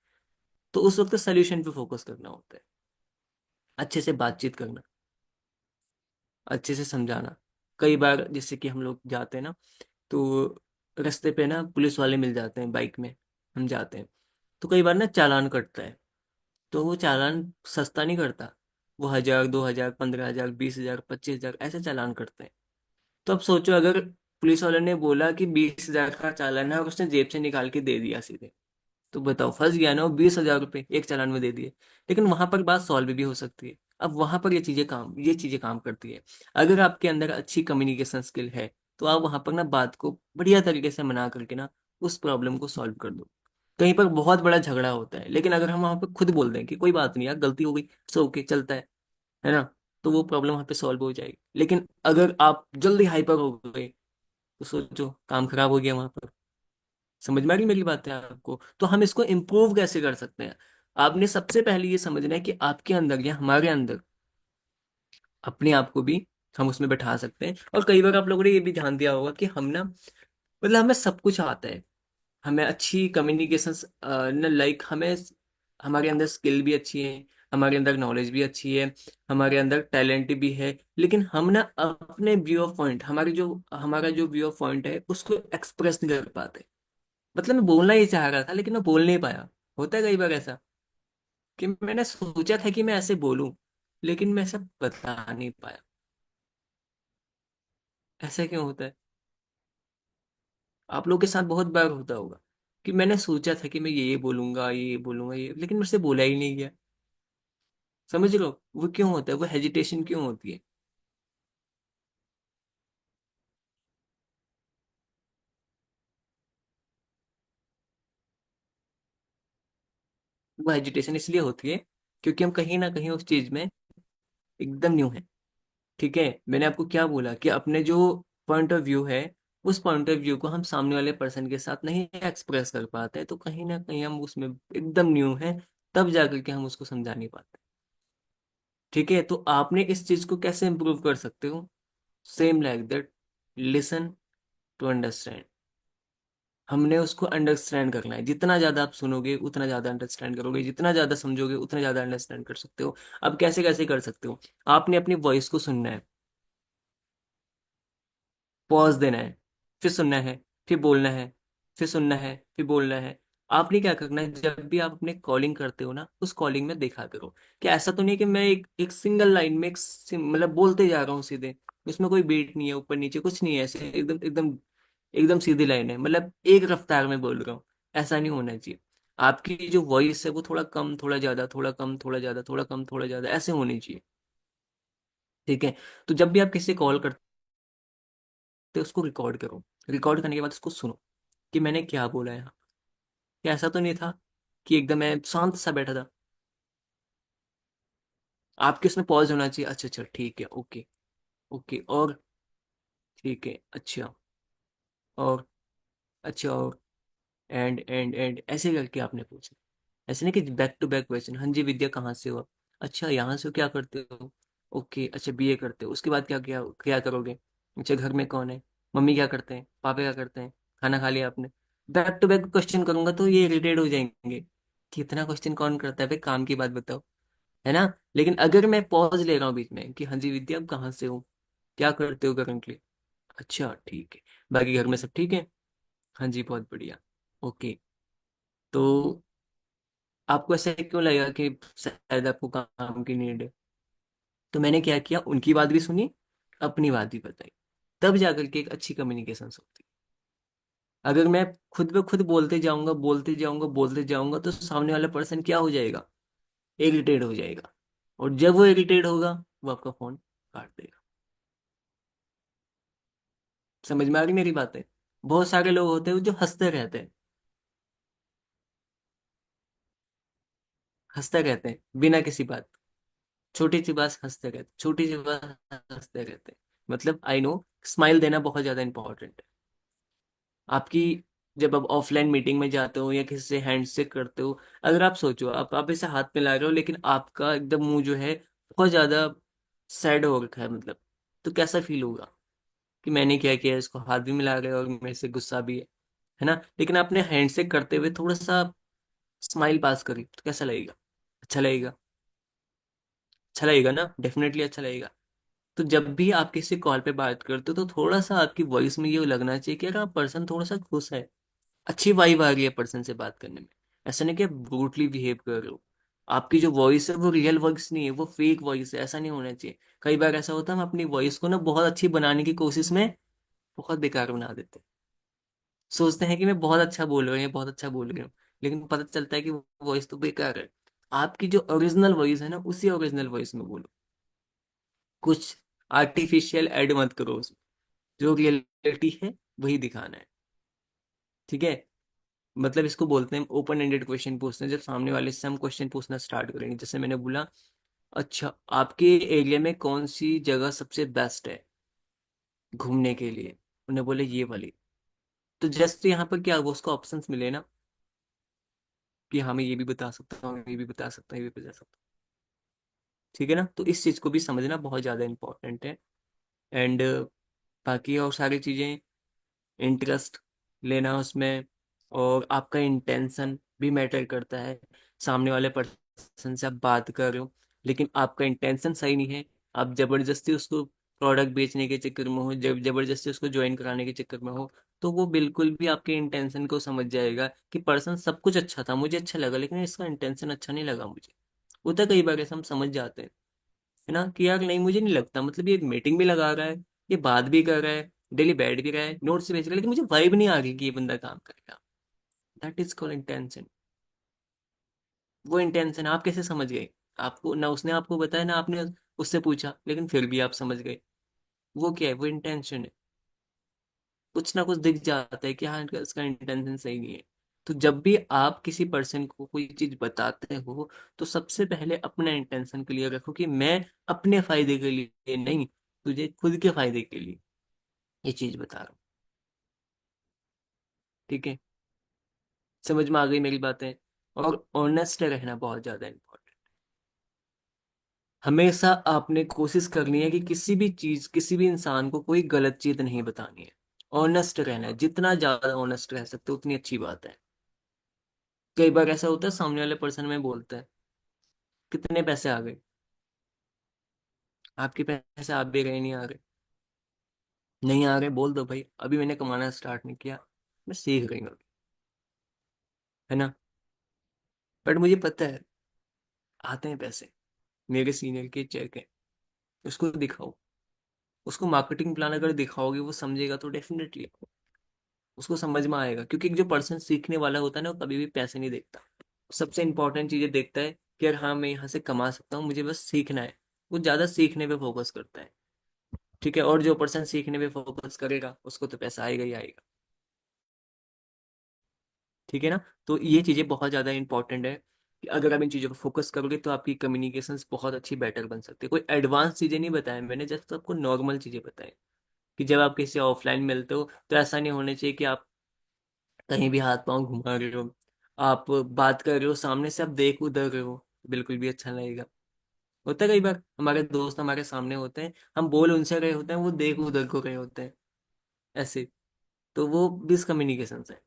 तो उस वक्त सोल्यूशन पे फोकस करना होता है, अच्छे से बातचीत करना, अच्छे से समझाना। कई बार जैसे कि हम लोग जाते हैं ना, तो रास्ते पे ना पुलिस वाले मिल जाते हैं, बाइक में हम जाते हैं, तो कई बार ना चालान कटता है। तो वो चालान सस्ता नहीं करता, वो 1,000, 2,000, 15,000, 20,000, 25,000 ऐसे चालान करते हैं। तो अब सोचो, अगर पुलिस वाले ने बोला कि 20,000 का चालान है और उसने जेब से निकाल के दे दिया सीधे, तो बताओ, फंस गया ना वो। 20,000 रुपये एक चालान में दे दिए। लेकिन वहां पर बात सॉल्व भी हो सकती है। अब वहां पर ये चीजें काम करती है। अगर आपके अंदर अच्छी कम्युनिकेशन स्किल है, तो आप वहां पर ना बात को बढ़िया तरीके से मना करके ना उस प्रॉब्लम को सॉल्व कर दो। कहीं पर बहुत बड़ा झगड़ा होता है, लेकिन अगर हम वहां पर खुद बोल दें कि कोई बात नहीं यार, गलती हो गई, सो ओके, चलता है ना, तो वो प्रॉब्लम वहां पे सॉल्व हो जाएगी। लेकिन अगर आप जल्दी हाइपर हो गए, तो सोचो, काम खराब हो गया वहां पर। समझ में आ रही मेरी बात है आपको? तो हम इसको इम्प्रूव कैसे कर सकते हैं? आपने सबसे पहले ये समझना है कि आपके अंदर या हमारे अंदर अपने आप को भी हम उसमें बैठा सकते हैं। और कई बार आप लोगों ने ये भी ध्यान दिया होगा कि हम ना, मतलब हमें सब कुछ आता है। हमें अच्छी कम्युनिकेशन, लाइक हमें, हमारे अंदर स्किल भी अच्छी है, हमारे अंदर नॉलेज भी अच्छी है, हमारे अंदर टैलेंट भी है। लेकिन हम ना अपने व्यू ऑफ पॉइंट, हमारा जो व्यू ऑफ पॉइंट है उसको एक्सप्रेस नहीं कर पाते। मतलब मैं बोलना ही चाह रहा था, लेकिन मैं बोल नहीं पाया। होता है कई बार ऐसा कि मैंने सोचा था कि मैं ऐसे बोलूं, लेकिन मैं ऐसा बता नहीं पाया। ऐसा क्यों होता है? आप लोगों के साथ बहुत बार होता होगा कि मैंने सोचा था कि मैं ये बोलूंगा, ये बोलूंगा, ये, लेकिन मुझसे बोला ही नहीं गया। समझ लो, वो क्यों होता है, वो हेजिटेशन क्यों होती है? वो हेजिटेशन इसलिए होती है क्योंकि हम कहीं ना कहीं उस चीज में एकदम न्यू है। ठीक है, मैंने आपको क्या बोला कि अपने जो पॉइंट ऑफ व्यू है, उस पॉइंट ऑफ व्यू को हम सामने वाले पर्सन के साथ नहीं एक्सप्रेस कर पाते हैं, तो कहीं ना कहीं हम उसमें एकदम न्यू है। तब जाकर के हम उसको समझा नहीं पाते। ठीक है, तो आपने इस चीज को कैसे इंप्रूव कर सकते हो? Same like that, listen to understand. हमने उसको अंडरस्टैंड करना है। जितना ज्यादा आप सुनोगे उतना ज्यादा अंडरस्टैंड करोगे, जितना ज्यादा समझोगे उतना ज्यादा अंडरस्टैंड कर सकते हो। अब कैसे कैसे कर सकते हो? आपने अपनी वॉइस को सुनना है, पॉज देना है, फिर सुनना है, फिर बोलना है, फिर सुनना है, फिर बोलना है। आपने क्या करना है, जब भी आप अपने कॉलिंग करते हो ना, उस कॉलिंग में देखा करो कि ऐसा तो नहीं कि मैं एक एक सिंगल लाइन में मतलब बोलते जा रहा हूँ सीधे, उसमें कोई बीट नहीं है, ऊपर नीचे कुछ नहीं है, ऐसे एकदम एकदम एकदम सीधी लाइन है, मतलब एक रफ्तार में बोल रहा हूँ। ऐसा नहीं होना चाहिए। आपकी जो वॉइस है वो थोड़ा कम, थोड़ा ज्यादा, थोड़ा कम, थोड़ा ज्यादा, थोड़ा कम, थोड़ा ज्यादा, ऐसे होनी चाहिए। ठीक है, तो जब भी आप किसी कॉल करते हो, उसको रिकॉर्ड करो। रिकॉर्ड करने के बाद उसको सुनो कि मैंने क्या बोला है यहाँ। क्या ऐसा तो नहीं था कि एकदम मैं शांत सा बैठा था? आपके उसमें पॉज होना चाहिए, अच्छा अच्छा ठीक है, ओके, ओके, और ठीक है, अच्छा, और अच्छा, और एंड ऐसे करके आपने पूछा। ऐसे नहीं कि बैक टू बैक क्वेश्चन। हाँ जी विद्या, कहाँ से हो आप? अच्छा, यहाँ से हो, क्या करते हो? ओके, अच्छा, बीए करते हो, उसके बाद क्या क्या क्या करोगे? अच्छा, घर में कौन है? मम्मी क्या करते हैं, पापा क्या करते हैं, खाना खा लिया आपने? बैक टू बैक क्वेश्चन करूंगा तो ये इरिटेट हो जाएंगे कि इतना क्वेश्चन कौन करता है भाई, काम की बात बताओ। है ना? लेकिन अगर मैं पॉज ले रहा हूँ बीच में कि हाँ जी विद्या, आप कहाँ से हो, क्या करते हो करंटली? अच्छा ठीक है, बाकी घर में सब ठीक है? हाँ जी, बहुत बढ़िया, ओके। तो आपको ऐसा क्यों लगेगा कि शायद आपको काम की नीड है? तो मैंने क्या किया, उनकी बात भी सुनी, अपनी बात भी बताई। तब जाकर के एक अच्छी कम्युनिकेशन होती है। अगर मैं खुद ब खुद बोलते जाऊंगा, बोलते जाऊंगा, बोलते जाऊंगा, तो सामने वाला पर्सन क्या हो जाएगा, इरिटेट हो जाएगा। और जब वो इरिटेट होगा, वो आपका फोन काट देगा। समझ में आ गई मेरी बातें? बहुत सारे लोग होते हैं जो हंसते रहते हैं, हंसते रहते हैं बिना किसी बात। छोटी सी बात हंसते रहते, छोटी सी बात हंसते रहते। मतलब आई नो, स्माइल देना बहुत ज्यादा इंपॉर्टेंट है। आपकी, जब आप ऑफलाइन मीटिंग में जाते हो या किसी से हैंडशेक करते हो, अगर आप सोचो, आप इसे हाथ में ला रहे हो, लेकिन आपका एकदम मुंह जो है बहुत ज्यादा सैड हो रखा है, मतलब, तो कैसा फील होगा कि मैंने क्या किया, इसको हाथ भी मिला रहे हो और मेरे से गुस्सा भी है ना? लेकिन आपने हैंडशेक करते हुए थोड़ा सा स्माइल पास करी, तो कैसा लगेगा? अच्छा लगेगा। अच्छा लगेगा ना, डेफिनेटली अच्छा लगेगा। तो जब भी आप किसी कॉल पे बात करते हो, तो थोड़ा सा आपकी वॉइस में ये लगना चाहिए कि यार आप पर्सन थोड़ा सा खुश है, अच्छी वाइब आ रही है पर्सन से बात करने में। ऐसा नहीं कि आप ब्रूटली बिहेव कर रहे हो। आपकी जो वॉइस है वो रियल वॉइस नहीं है, वो फेक वॉइस है। ऐसा नहीं होना चाहिए। कई बार ऐसा होता है हम अपनी वॉइस को ना बहुत अच्छी बनाने की कोशिश में बहुत बेकार बना देते हैं। सोचते हैं कि मैं बहुत अच्छा बोल रही हूँ, बहुत अच्छा बोल रही हूँ, लेकिन पता चलता है कि वो वॉइस तो बेकार है। आपकी जो ओरिजिनल वॉइस है ना, उसी ओरिजिनल वॉइस में बोलो। कुछ आर्टिफिशियल ऐड मत करो उसमें। जो रियलिटी है वही दिखाना है। ठीक है। मतलब इसको बोलते हैं ओपन एंडेड क्वेश्चन पूछते हैं। जब सामने वाले से हम क्वेश्चन पूछना स्टार्ट करेंगे, जैसे मैंने बोला, अच्छा आपके एरिया में कौन सी जगह सबसे बेस्ट है घूमने के लिए, उन्हें बोले ये वाली। तो जस्ट यहाँ पर क्या वो उसको ऑप्शंस मिले ना, कि हाँ मैं ये भी बता सकता हूँ, ये भी बता सकता हूँ, ये भी बता सकता हूँ। ठीक है ना। तो इस चीज को भी समझना बहुत ज्यादा इंपॉर्टेंट है। एंड बाकी और सारी चीजें, इंटरेस्ट लेना उसमें, और आपका इंटेंशन भी मैटर करता है। सामने वाले पर्सन से आप बात कर रहे हो, लेकिन आपका इंटेंशन सही नहीं है, आप जबरदस्ती उसको प्रोडक्ट बेचने के चक्कर में हो, जब जबरदस्ती उसको ज्वाइन कराने के चक्कर में हो, तो वो बिल्कुल भी आपके इंटेंशन को समझ जाएगा कि पर्सन सब कुछ अच्छा था, मुझे अच्छा लगा, लेकिन इसका इंटेंशन अच्छा नहीं लगा मुझे। होता है कई बार ऐसा, हम समझ जाते हैं, है ना, कि यार नहीं मुझे नहीं लगता, मतलब ये मीटिंग भी लगा रहा है, ये बात भी कर रहा है, डेली बैठ भी रहा है, नोट्स भी भेज रहा है, लेकिन मुझे वाइब नहीं आ रही कि ये बंदा काम करेगा। That is called intention. वो इंटेंशन आप कैसे समझ गए? आपको ना उसने आपको बताया ना आपने उससे पूछा, लेकिन फिर भी आप समझ गए। वो क्या है? वो इंटेंशन है। कुछ ना कुछ दिख जाता है कि हाँ इसका इंटेंशन सही नहीं है। तो जब भी आप किसी पर्सन को कोई चीज बताते हो, तो सबसे पहले अपना इंटेंशन क्लियर रखो कि मैं अपने फायदे के लिए नहीं, तुझे खुद के फायदे के लिए ये चीज बता रहा हूँ। ठीक है। समझ में आ गई मेरी बातें? और ऑनेस्ट रहना बहुत ज्यादा इम्पोर्टेंट। हमेशा आपने कोशिश करनी है कि किसी भी चीज, किसी भी इंसान को कोई गलत चीज नहीं बतानी है। ऑनेस्ट रहना है, जितना ज्यादा ऑनेस्ट रह सकते हो उतनी अच्छी बात है। कई बार ऐसा होता है सामने वाले पर्सन में बोलता है कितने पैसे आ गए, आपके पैसे आ भी गए, नहीं आ रहे, नहीं आ रहे, बोल दो भाई अभी मैंने कमाना स्टार्ट नहीं किया, मैं सीख रही हूँ अभी, है ना। बट मुझे पता है आते हैं पैसे, मेरे सीनियर के चेक है, उसको दिखाओ। उसको मार्केटिंग प्लान अगर दिखाओगे वो समझेगा तो डेफिनेटली उसको समझ में आएगा, क्योंकि जो पर्सन सीखने वाला होता है ना वो कभी भी पैसे नहीं देखता। सबसे इंपॉर्टेंट चीजें देखता है कि यार हाँ मैं यहाँ से कमा सकता हूँ, मुझे बस सीखना है। वो ज्यादा सीखने पे फोकस करता है। ठीक है। और जो पर्सन सीखने पे फोकस करेगा उसको तो पैसा आएगा ही आएगा। ठीक है ना। तो ये चीजें बहुत ज्यादा इंपॉर्टेंट है कि अगर आप इन चीजों पर फोकस करोगे तो आपकी कम्युनिकेशन बहुत अच्छी बेटर बन सकती है। कोई एडवांस चीजें नहीं बताया मैंने, जस्ट आपको नॉर्मल चीजें बताई। कि जब आप किसी ऑफलाइन मिलते हो तो ऐसा नहीं होना चाहिए कि आप कहीं भी हाथ पांव घुमा रहे हो, आप बात कर रहे हो सामने से, आप देख उधर रहे हो, बिल्कुल भी अच्छा नहीं लगेगा। होता है कई बार हमारे दोस्त हमारे सामने होते हैं, हम बोल उनसे रहे होते हैं, वो देख उधर को रहे होते हैं, ऐसे। तो वो मिसकम्युनिकेशन है,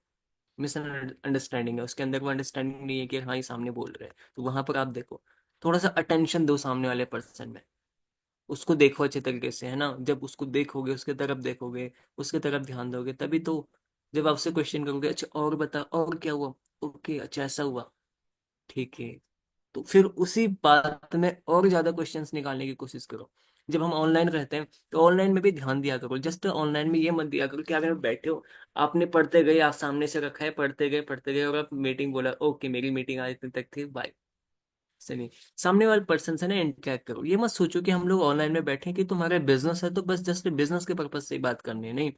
मिसअंडरस्टैंडिंग है, उसके अंदर वो अंडरस्टैंडिंग नहीं है कि हाँ ये सामने बोल रहे हैं। तो वहां पर आप देखो, थोड़ा सा अटेंशन दो सामने वाले पर्सन में, उसको देखो अच्छे तरीके से, है ना। जब उसको देखोगे, उसके तरफ देखोगे, उसके तरफ ध्यान दोगे, तभी तो जब आपसे क्वेश्चन करोगे, अच्छा और बता और क्या हुआ, ओके अच्छा ऐसा हुआ, ठीक है, तो फिर उसी बात में और ज्यादा क्वेश्चंस निकालने की कोशिश करो। जब हम ऑनलाइन रहते हैं तो ऑनलाइन में भी ध्यान दिया करो, जस्ट ऑनलाइन में ये मत दिया करो कि अगर आप बैठे हो, आपने पढ़ते गए, आप सामने से रखा है, पढ़ते गए और आप मीटिंग बोला, ओके मेरी मीटिंग आज इतने तक थी, बाय। से नहीं, सामने वाले पर्सन से ना इंटरेक्ट करो। ये मत सोचो कि हम लोग ऑनलाइन में बैठे हैं कि तुम्हारा बिजनेस है तो बस जस्ट बिजनेस के पर्पज से ही बात करनी है, नहीं।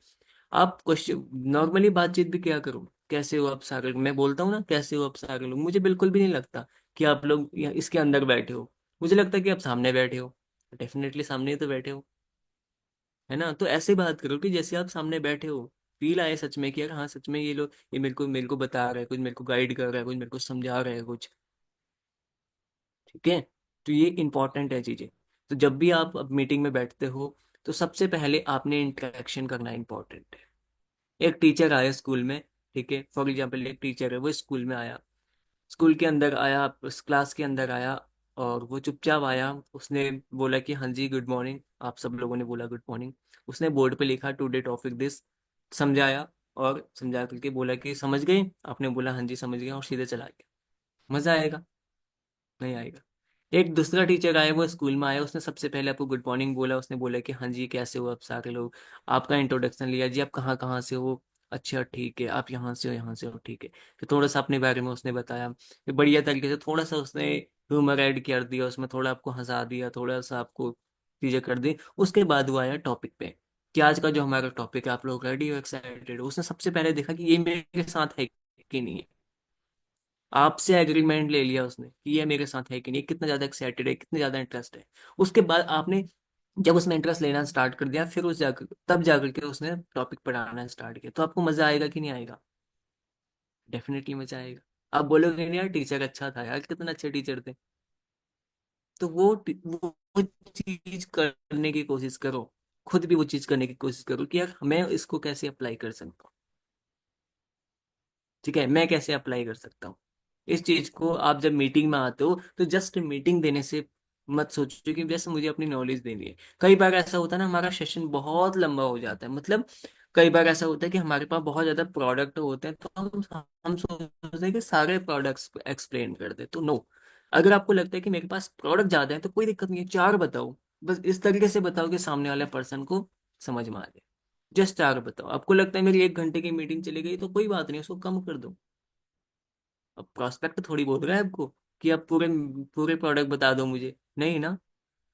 आप क्वेश्चन नॉर्मली बातचीत भी क्या करो, कैसे हो आप सारे लोग, मैं बोलता हूँ ना कैसे हो आप सारे लोग, मुझे बिल्कुल भी नहीं लगता कि आप लोग इसके अंदर बैठे हो। मुझे लगता है कि आप सामने बैठे हो, डेफिनेटली सामने ही तो बैठे हो, है ना। तो ऐसे बात करो कि जैसे आप सामने बैठे हो, फील आए सच में कि यार हाँ सच में ये लोग, ये मेरे को बता रहा है कुछ, मेरे को गाइड कर रहा है कुछ, मेरे को समझा रहा है कुछ। ठीक है। तो ये इंपॉर्टेंट है चीजें। तो जब भी आप अब मीटिंग में बैठते हो तो सबसे पहले आपने इंटरेक्शन करना इंपॉर्टेंट है। एक टीचर आया स्कूल में, ठीक है, फॉर एग्जाम्पल एक टीचर है, वो स्कूल में आया, स्कूल के अंदर आया, उस क्लास के अंदर आया, और वो चुपचाप आया, उसने बोला कि हाँ जी गुड मॉर्निंग, आप सब लोगों ने बोला गुड मॉर्निंग। उसने बोर्ड पे लिखा टुडे टॉपिक दिस, समझाया, और समझा करके बोला कि समझ गए, आपने बोला हाँ जी समझ गया, और सीधे चला गया। मजा आएगा। नहीं आएगा। एक दूसरा टीचर आया, वो स्कूल में आया, उसने सबसे पहले आपको गुड मॉर्निंग बोला, उसने बोला कि हाँ जी कैसे हो आप सारे लोग, आपका इंट्रोडक्शन लिया जी, आप कहाँ कहाँ से हो, अच्छा ठीक है, आप यहाँ से हो, यहाँ से हो, ठीक है। फिर थोड़ा सा अपने बारे में उसने बताया, फिर बढ़िया तरीके से थोड़ा सा उसने ह्यूमर ऐड कर दिया उसमें, थोड़ा आपको हंसा दिया, थोड़ा सा आपको चीजें कर दी। उसके बाद वो आया टॉपिक पे कि आज का जो हमारा टॉपिक है, आप लोग रेडी हो, एक्साइटेड हो। उसने सबसे पहले देखा कि ये मेरे साथ है कि नहीं है, आपसे एग्रीमेंट ले लिया उसने कि ये मेरे साथ है कि नहीं, कितना ज्यादा एक्साइटेड है, कितना ज्यादा इंटरेस्ट है। उसके बाद आपने जब उसमें इंटरेस्ट लेना स्टार्ट कर दिया, फिर उस जाकर तब जाकर के उसने टॉपिक पढ़ाना स्टार्ट किया, तो आपको मजा आएगा कि नहीं आएगा? डेफिनेटली मजा आएगा। आप बोलोगे नहीं यार टीचर अच्छा था यार, कितना अच्छे टीचर थे। तो वो चीज करने की कोशिश करो, खुद भी वो चीज करने की कोशिश करो कि यार मैं इसको कैसे अप्लाई कर सकता हूँ। ठीक है, मैं कैसे अप्लाई कर सकता हूँ इस चीज को। आप जब मीटिंग में आते हो तो जस्ट मीटिंग देने से मत सोचो कि जैसे मुझे अपनी नॉलेज देनी है। कई बार ऐसा होता है ना, हमारा सेशन बहुत लंबा हो जाता है, मतलब कई बार ऐसा होता है कि हमारे पास बहुत ज्यादा प्रोडक्ट होते हैं, तो हम सोचते हैं कि सारे प्रोडक्ट्स एक्सप्लेन कर दे, तो नो। अगर आपको लगता है कि मेरे पास प्रोडक्ट ज्यादा है तो कोई दिक्कत नहीं है, चार बताओ। बस इस तरीके से बताओ कि सामने वाले पर्सन को समझ में आ जाए। जस्ट चार बताओ। आपको लगता है मेरी 1 घंटे की मीटिंग चली गई, तो कोई बात नहीं, उसको कम कर दो। अब प्रोस्पेक्ट थोड़ी बोल रहा है आपको कि आप पूरे पूरे प्रोडक्ट बता दो मुझे, नहीं ना।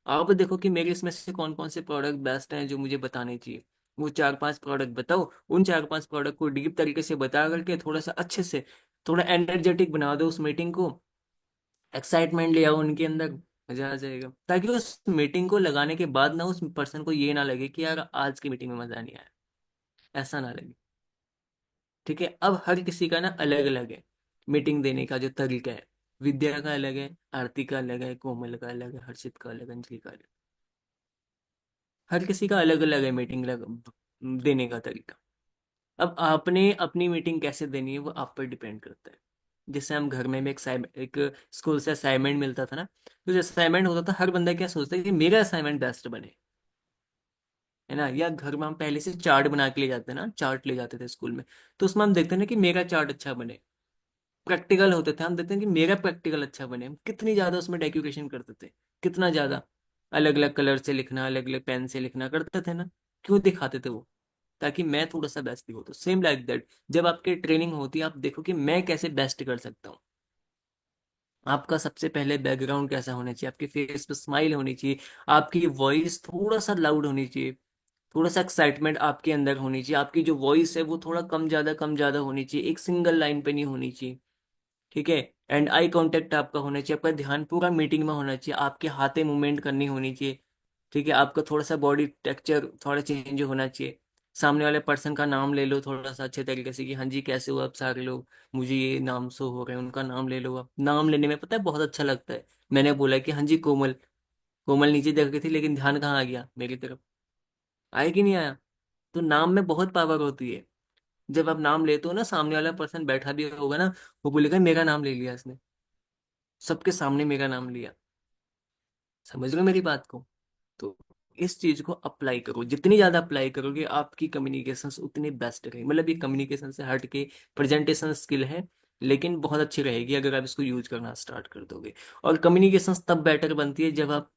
आप देखो कि मेरे इसमें से कौन कौन से प्रोडक्ट बेस्ट हैं जो मुझे बताने चाहिए, वो 4-5 प्रोडक्ट बताओ। उन 4-5 प्रोडक्ट को डीप तरीके से बता करके थोड़ा सा अच्छे से, थोड़ा एनर्जेटिक बना दो उस मीटिंग को, एक्साइटमेंट ले आओ उनके अंदर, मजा आ जाएगा। ताकि उस मीटिंग को लगाने के बाद ना उस पर्सन को ये ना लगे कि यार आज की मीटिंग में मजा नहीं आया, ऐसा ना लगे। ठीक है, अब हर किसी का ना अलग अलग है मीटिंग देने का जो तरीका है। विद्या का अलग है, आरती का अलग है, कोमल का अलग है, हर्षित का अलग है, अंजलि का अलग। हर किसी का अलग अलग है मीटिंग देने का तरीका। अब आपने अपनी मीटिंग कैसे देनी है वो आप पर डिपेंड करता है। जैसे हम घर में भी एक स्कूल से असाइनमेंट मिलता था ना, तो जो असाइनमेंट होता था हर बंदा क्या सोचता है कि मेरा असाइनमेंट बेस्ट बने, है ना। या घर में हम पहले से चार्ट बना के ले जाते हैं ना, चार्ट ले जाते थे स्कूल में, तो उसमें हम देखते हैं ना कि मेरा चार्ट अच्छा बने। प्रैक्टिकल होते थे, हम देखते हैं कि मेरा प्रैक्टिकल अच्छा बने, हम कितनी ज्यादा उसमें डेकोरेशन करते थे, कितना ज्यादा अलग अलग कलर से लिखना, अलग अलग पेन से लिखना करते थे ना। क्यों दिखाते थे वो? ताकि मैं थोड़ा सा बेस्ट हो। तो सेम लाइक दैट, जब आपकी ट्रेनिंग होती है आप देखो कि मैं कैसे बेस्ट कर सकता हूँ। आपका सबसे पहले बैकग्राउंड कैसा होना चाहिए, आपके फेस पे स्माइल होनी चाहिए, आपकी वॉइस थोड़ा सा लाउड होनी चाहिए, थोड़ा सा एक्साइटमेंट आपके अंदर होनी चाहिए, आपकी जो वॉइस है वो थोड़ा कम ज्यादा होनी चाहिए, एक सिंगल लाइन पे नहीं होनी चाहिए। ठीक है। एंड आई कांटेक्ट आपका होना चाहिए, आपका ध्यान पूरा मीटिंग में होना चाहिए, आपके हाथे मूवमेंट करनी होनी चाहिए। ठीक है, आपका थोड़ा सा बॉडी टेक्सचर थोड़ा चेंज होना चाहिए। सामने वाले पर्सन का नाम ले लो थोड़ा सा अच्छे तरीके से कि हाँ जी कैसे हो आप सारे लोग, मुझे ये नाम शो हो रहे हैं, उनका नाम ले लो। आप नाम लेने में पता है बहुत अच्छा लगता है। मैंने बोला कि हाँ जी कोमल, कोमल नीचे देख रही थी लेकिन ध्यान कहाँ आ गया मेरी तरफ, आया कि नहीं आया? तो नाम में बहुत पावर होती है। जब आप नाम लेते हो ना, सामने वाला पर्सन बैठा भी होगा ना, वो बोलेगा मेरा नाम ले लिया इसने, सबके सामने मेरा नाम लिया। समझ रहे हो मेरी बात को? तो इस चीज को अप्लाई करो, जितनी ज्यादा अप्लाई करोगे आपकी कम्युनिकेशन उतनी बेस्ट रहेगी। मतलब ये कम्युनिकेशन से हट के प्रेजेंटेशन स्किल है, लेकिन बहुत अच्छी रहेगी अगर आप इसको यूज करना स्टार्ट कर दोगे। और कम्युनिकेशन तब बेटर बनती है जब आप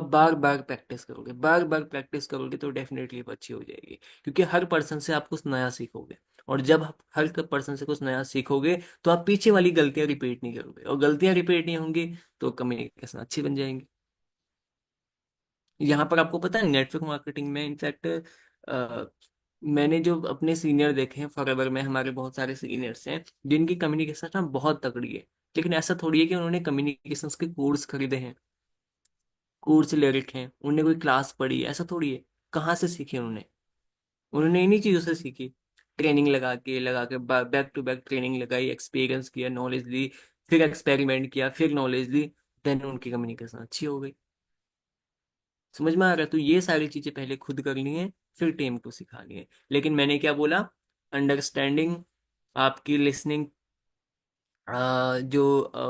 बार बार प्रैक्टिस करोगे, बार बार प्रैक्टिस करोगे तो डेफिनेटली वो अच्छी हो जाएगी। क्योंकि हर पर्सन से आप कुछ नया सीखोगे, और जब आप हर पर्सन से कुछ नया सीखोगे तो आप पीछे वाली गलतियां रिपीट नहीं करोगे, और गलतियां रिपीट नहीं होंगी तो कम्युनिकेशन अच्छी बन जाएंगी। यहाँ पर आपको पता है नेटवर्क मार्केटिंग में इनफैक्ट मैंने जो अपने सीनियर देखे हैं फॉरएवर में, हमारे बहुत सारे सीनियर्स हैं जिनकी कम्युनिकेशन ना बहुत तगड़ी है। लेकिन ऐसा थोड़ी है कि उन्होंने कम्युनिकेशन के कोर्स खरीदे हैं, कोर्स ले रखे हैं, उन्होंने कोई क्लास पढ़ी है, ऐसा थोड़ी है। कहाँ से सीखे उन्होंने? उन्होंने इन्हीं चीजों से सीखी। ट्रेनिंग लगा के बैक टू बैक ट्रेनिंग लगाई, एक्सपीरियंस किया, नॉलेज ली, फिर एक्सपेरिमेंट किया, फिर नॉलेज ली, देन उनकी कम्युनिकेशन अच्छी हो गई। समझ में आ रहा है? तो ये सारी चीजें पहले खुद करनी है, फिर टीम को सिखानी है। लेकिन मैंने क्या बोला, अंडरस्टैंडिंग, आपकी लिसनिंग जो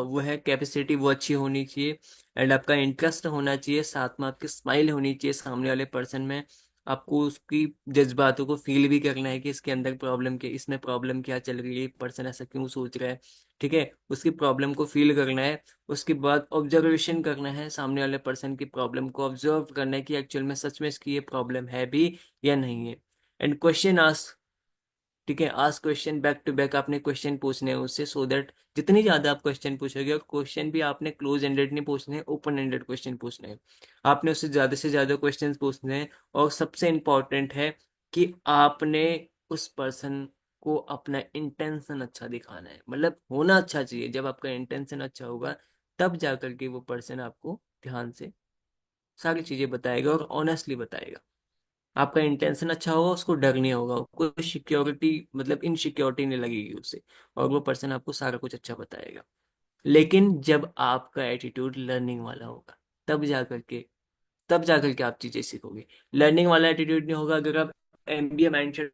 वो है कैपेसिटी वो अच्छी होनी चाहिए, एंड आपका इंटरेस्ट होना चाहिए, साथ में आपकी स्माइल होनी चाहिए सामने वाले पर्सन में, आपको उसकी जज्बातों को फील भी करना है कि इसके अंदर प्रॉब्लम क्या, इसमें प्रॉब्लम क्या चल रही है, पर्सन ऐसा क्यों सोच रहा है। ठीक है, उसकी प्रॉब्लम को फील करना है। उसके बाद ऑब्जर्वेशन करना है, सामने वाले पर्सन की प्रॉब्लम को ऑब्जर्व करना है कि एक्चुअल में सच में इसकी ये प्रॉब्लम है भी या नहीं है। And question ask. ठीक है, ask question back to back, आपने क्वेश्चन पूछने हैं उससे, सो दैट जितनी ज्यादा आप क्वेश्चन पूछोगे, और क्वेश्चन भी आपने क्लोज एंडेड नहीं पूछने हैं, ओपन एंडेड क्वेश्चन पूछने हैं। आपने उससे ज्यादा क्वेश्चन पूछने हैं। और सबसे इम्पोर्टेंट है कि आपने उस पर्सन को अपना इंटेंशन अच्छा दिखाना है, मतलब होना अच्छा चाहिए। जब आपका इंटेंशन अच्छा होगा, तब जाकर के वो पर्सन आपको ध्यान से सारी चीजें बताएगा और ऑनेस्टली बताएगा। आपका इंटेंशन अच्छा होगा, उसको डर नहीं होगा, कोई सिक्योरिटी मतलब इनसिक्योरिटी नहीं लगेगी उसे, और वो पर्सन आपको सारा कुछ अच्छा बताएगा। लेकिन जब आपका एटीट्यूड लर्निंग वाला होगा, तब जाकर के तब जाकर के आप चीजें सीखोगे। लर्निंग वाला एटीट्यूड नहीं होगा, अगर आप एमबीए माइंडसेट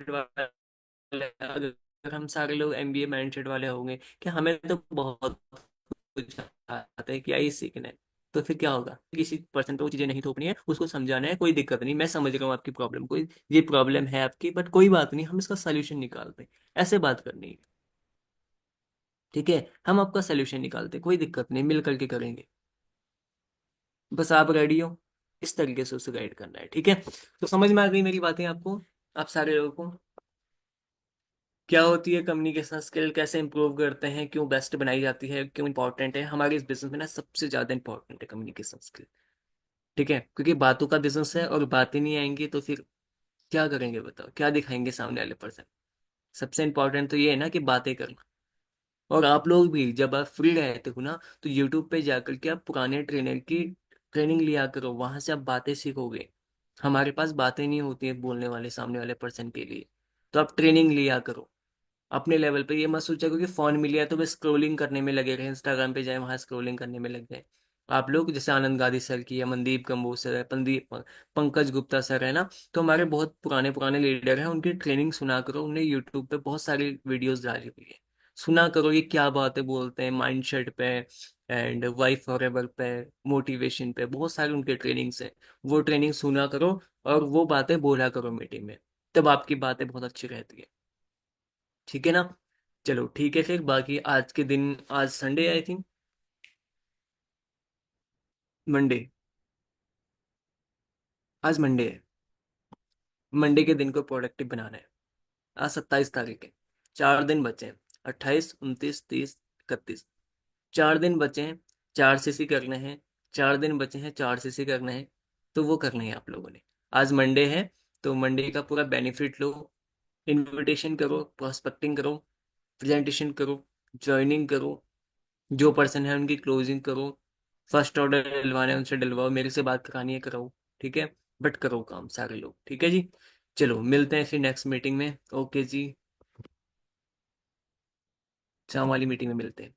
वाले, अगर हम सारे लोग एमबीए माइंडसेट वाले होंगे कि हमें तो बहुत कुछ आता है, क्या ही सीखना है, तो फिर क्या होगा? किसी पर्सन पे वो चीजें नहीं थोपनी है, उसको समझाना है, कोई दिक्कत नहीं, मैं समझ रहा हूँ आपकी प्रॉब्लम को, ये प्रॉब्लम है आपकी, बट कोई बात नहीं, हम इसका सोल्यूशन निकालते हैं। ऐसे बात करनी है। ठीक है, हम आपका सोल्यूशन निकालते हैं, कोई दिक्कत नहीं, मिल करके करेंगे। बस आप रेडी हो, इस तरीके से उसे गाइड करना है। ठीक है, तो समझ में आ गई मेरी बातें आपको, आप सारे लोगों को? क्या होती है कम्युनिकेशन स्किल, कैसे इंप्रूव करते हैं, क्यों बेस्ट बनाई जाती है, क्यों इंपॉर्टेंट है हमारे इस बिजनेस में ना, सबसे ज्यादा इंपॉर्टेंट है कम्युनिकेशन स्किल। ठीक है, क्योंकि बातों का बिजनेस है, और बातें नहीं आएंगी तो फिर क्या करेंगे बताओ, क्या दिखाएंगे सामने वाले पर्सन? सबसे इंपॉर्टेंट तो ये है ना कि बातें करना। और आप लोग भी जब आप फ्री रहते हो ना, तो यूट्यूब पे जाकर के आप पुराने ट्रेनर की ट्रेनिंग लिया करो, वहां से आप बातें सीखोगे। हमारे पास बातें नहीं होती हैं बोलने वाले सामने वाले पर्सन के लिए, तो आप ट्रेनिंग लिया करो अपने लेवल पे। ये मत सोचा क्योंकि फोन मिल गया तो बस स्क्रोलिंग करने में लगे रहे, इंस्टाग्राम पे जाए वहां स्क्रोलिंग करने में लग गए। आप लोग जैसे आनंद गादी सर की, या मनदीप कम्बोज सर है, पंकज गुप्ता सर है ना, तो हमारे बहुत पुराने पुराने लीडर हैं, उनकी ट्रेनिंग सुना करो। उन्हें यूट्यूब पे बहुत सारी वीडियोस डाली हुई है, सुना करो ये क्या बातें बोलते हैं माइंडसेट पे, एंड वाइफ फॉरएवर पे, मोटिवेशन पे, बहुत सारी उनके ट्रेनिंग्स हैं। वो ट्रेनिंग सुना करो, और वो बातें बोला करो मीटिंग में, तब आपकी बातें बहुत अच्छी रहती है। ठीक है ना? चलो ठीक है, फिर बाकी आज के दिन, आज संडे आई थिंक, मंडे, आज मंडे है। मंडे के दिन को प्रोडक्टिव बनाना है। आज 27 तारीख है, 4 दिन बचे हैं। 28, 29, 30, 31, 4 दिन बचे हैं। 4 सीसी करने हैं। 4 दिन बचे हैं, 4 सीसी करने हैं। तो वो करने हैं आप लोगों ने। आज मंडे है, तो मंडे का पूरा बेनिफिट लो। इनविटेशन करो, प्रोस्पेक्टिंग करो, प्रेजेंटेशन करो, ज्वाइनिंग करो, जो पर्सन है उनकी क्लोजिंग करो। फर्स्ट ऑर्डर डलवाना है उनसे डलवाओ, मेरे से बात करानी है कराओ। ठीक है, बट करो काम सारे लोग। ठीक है जी, चलो मिलते हैं फिर नेक्स्ट मीटिंग में। ओके जी, शाम वाली मीटिंग में मिलते हैं।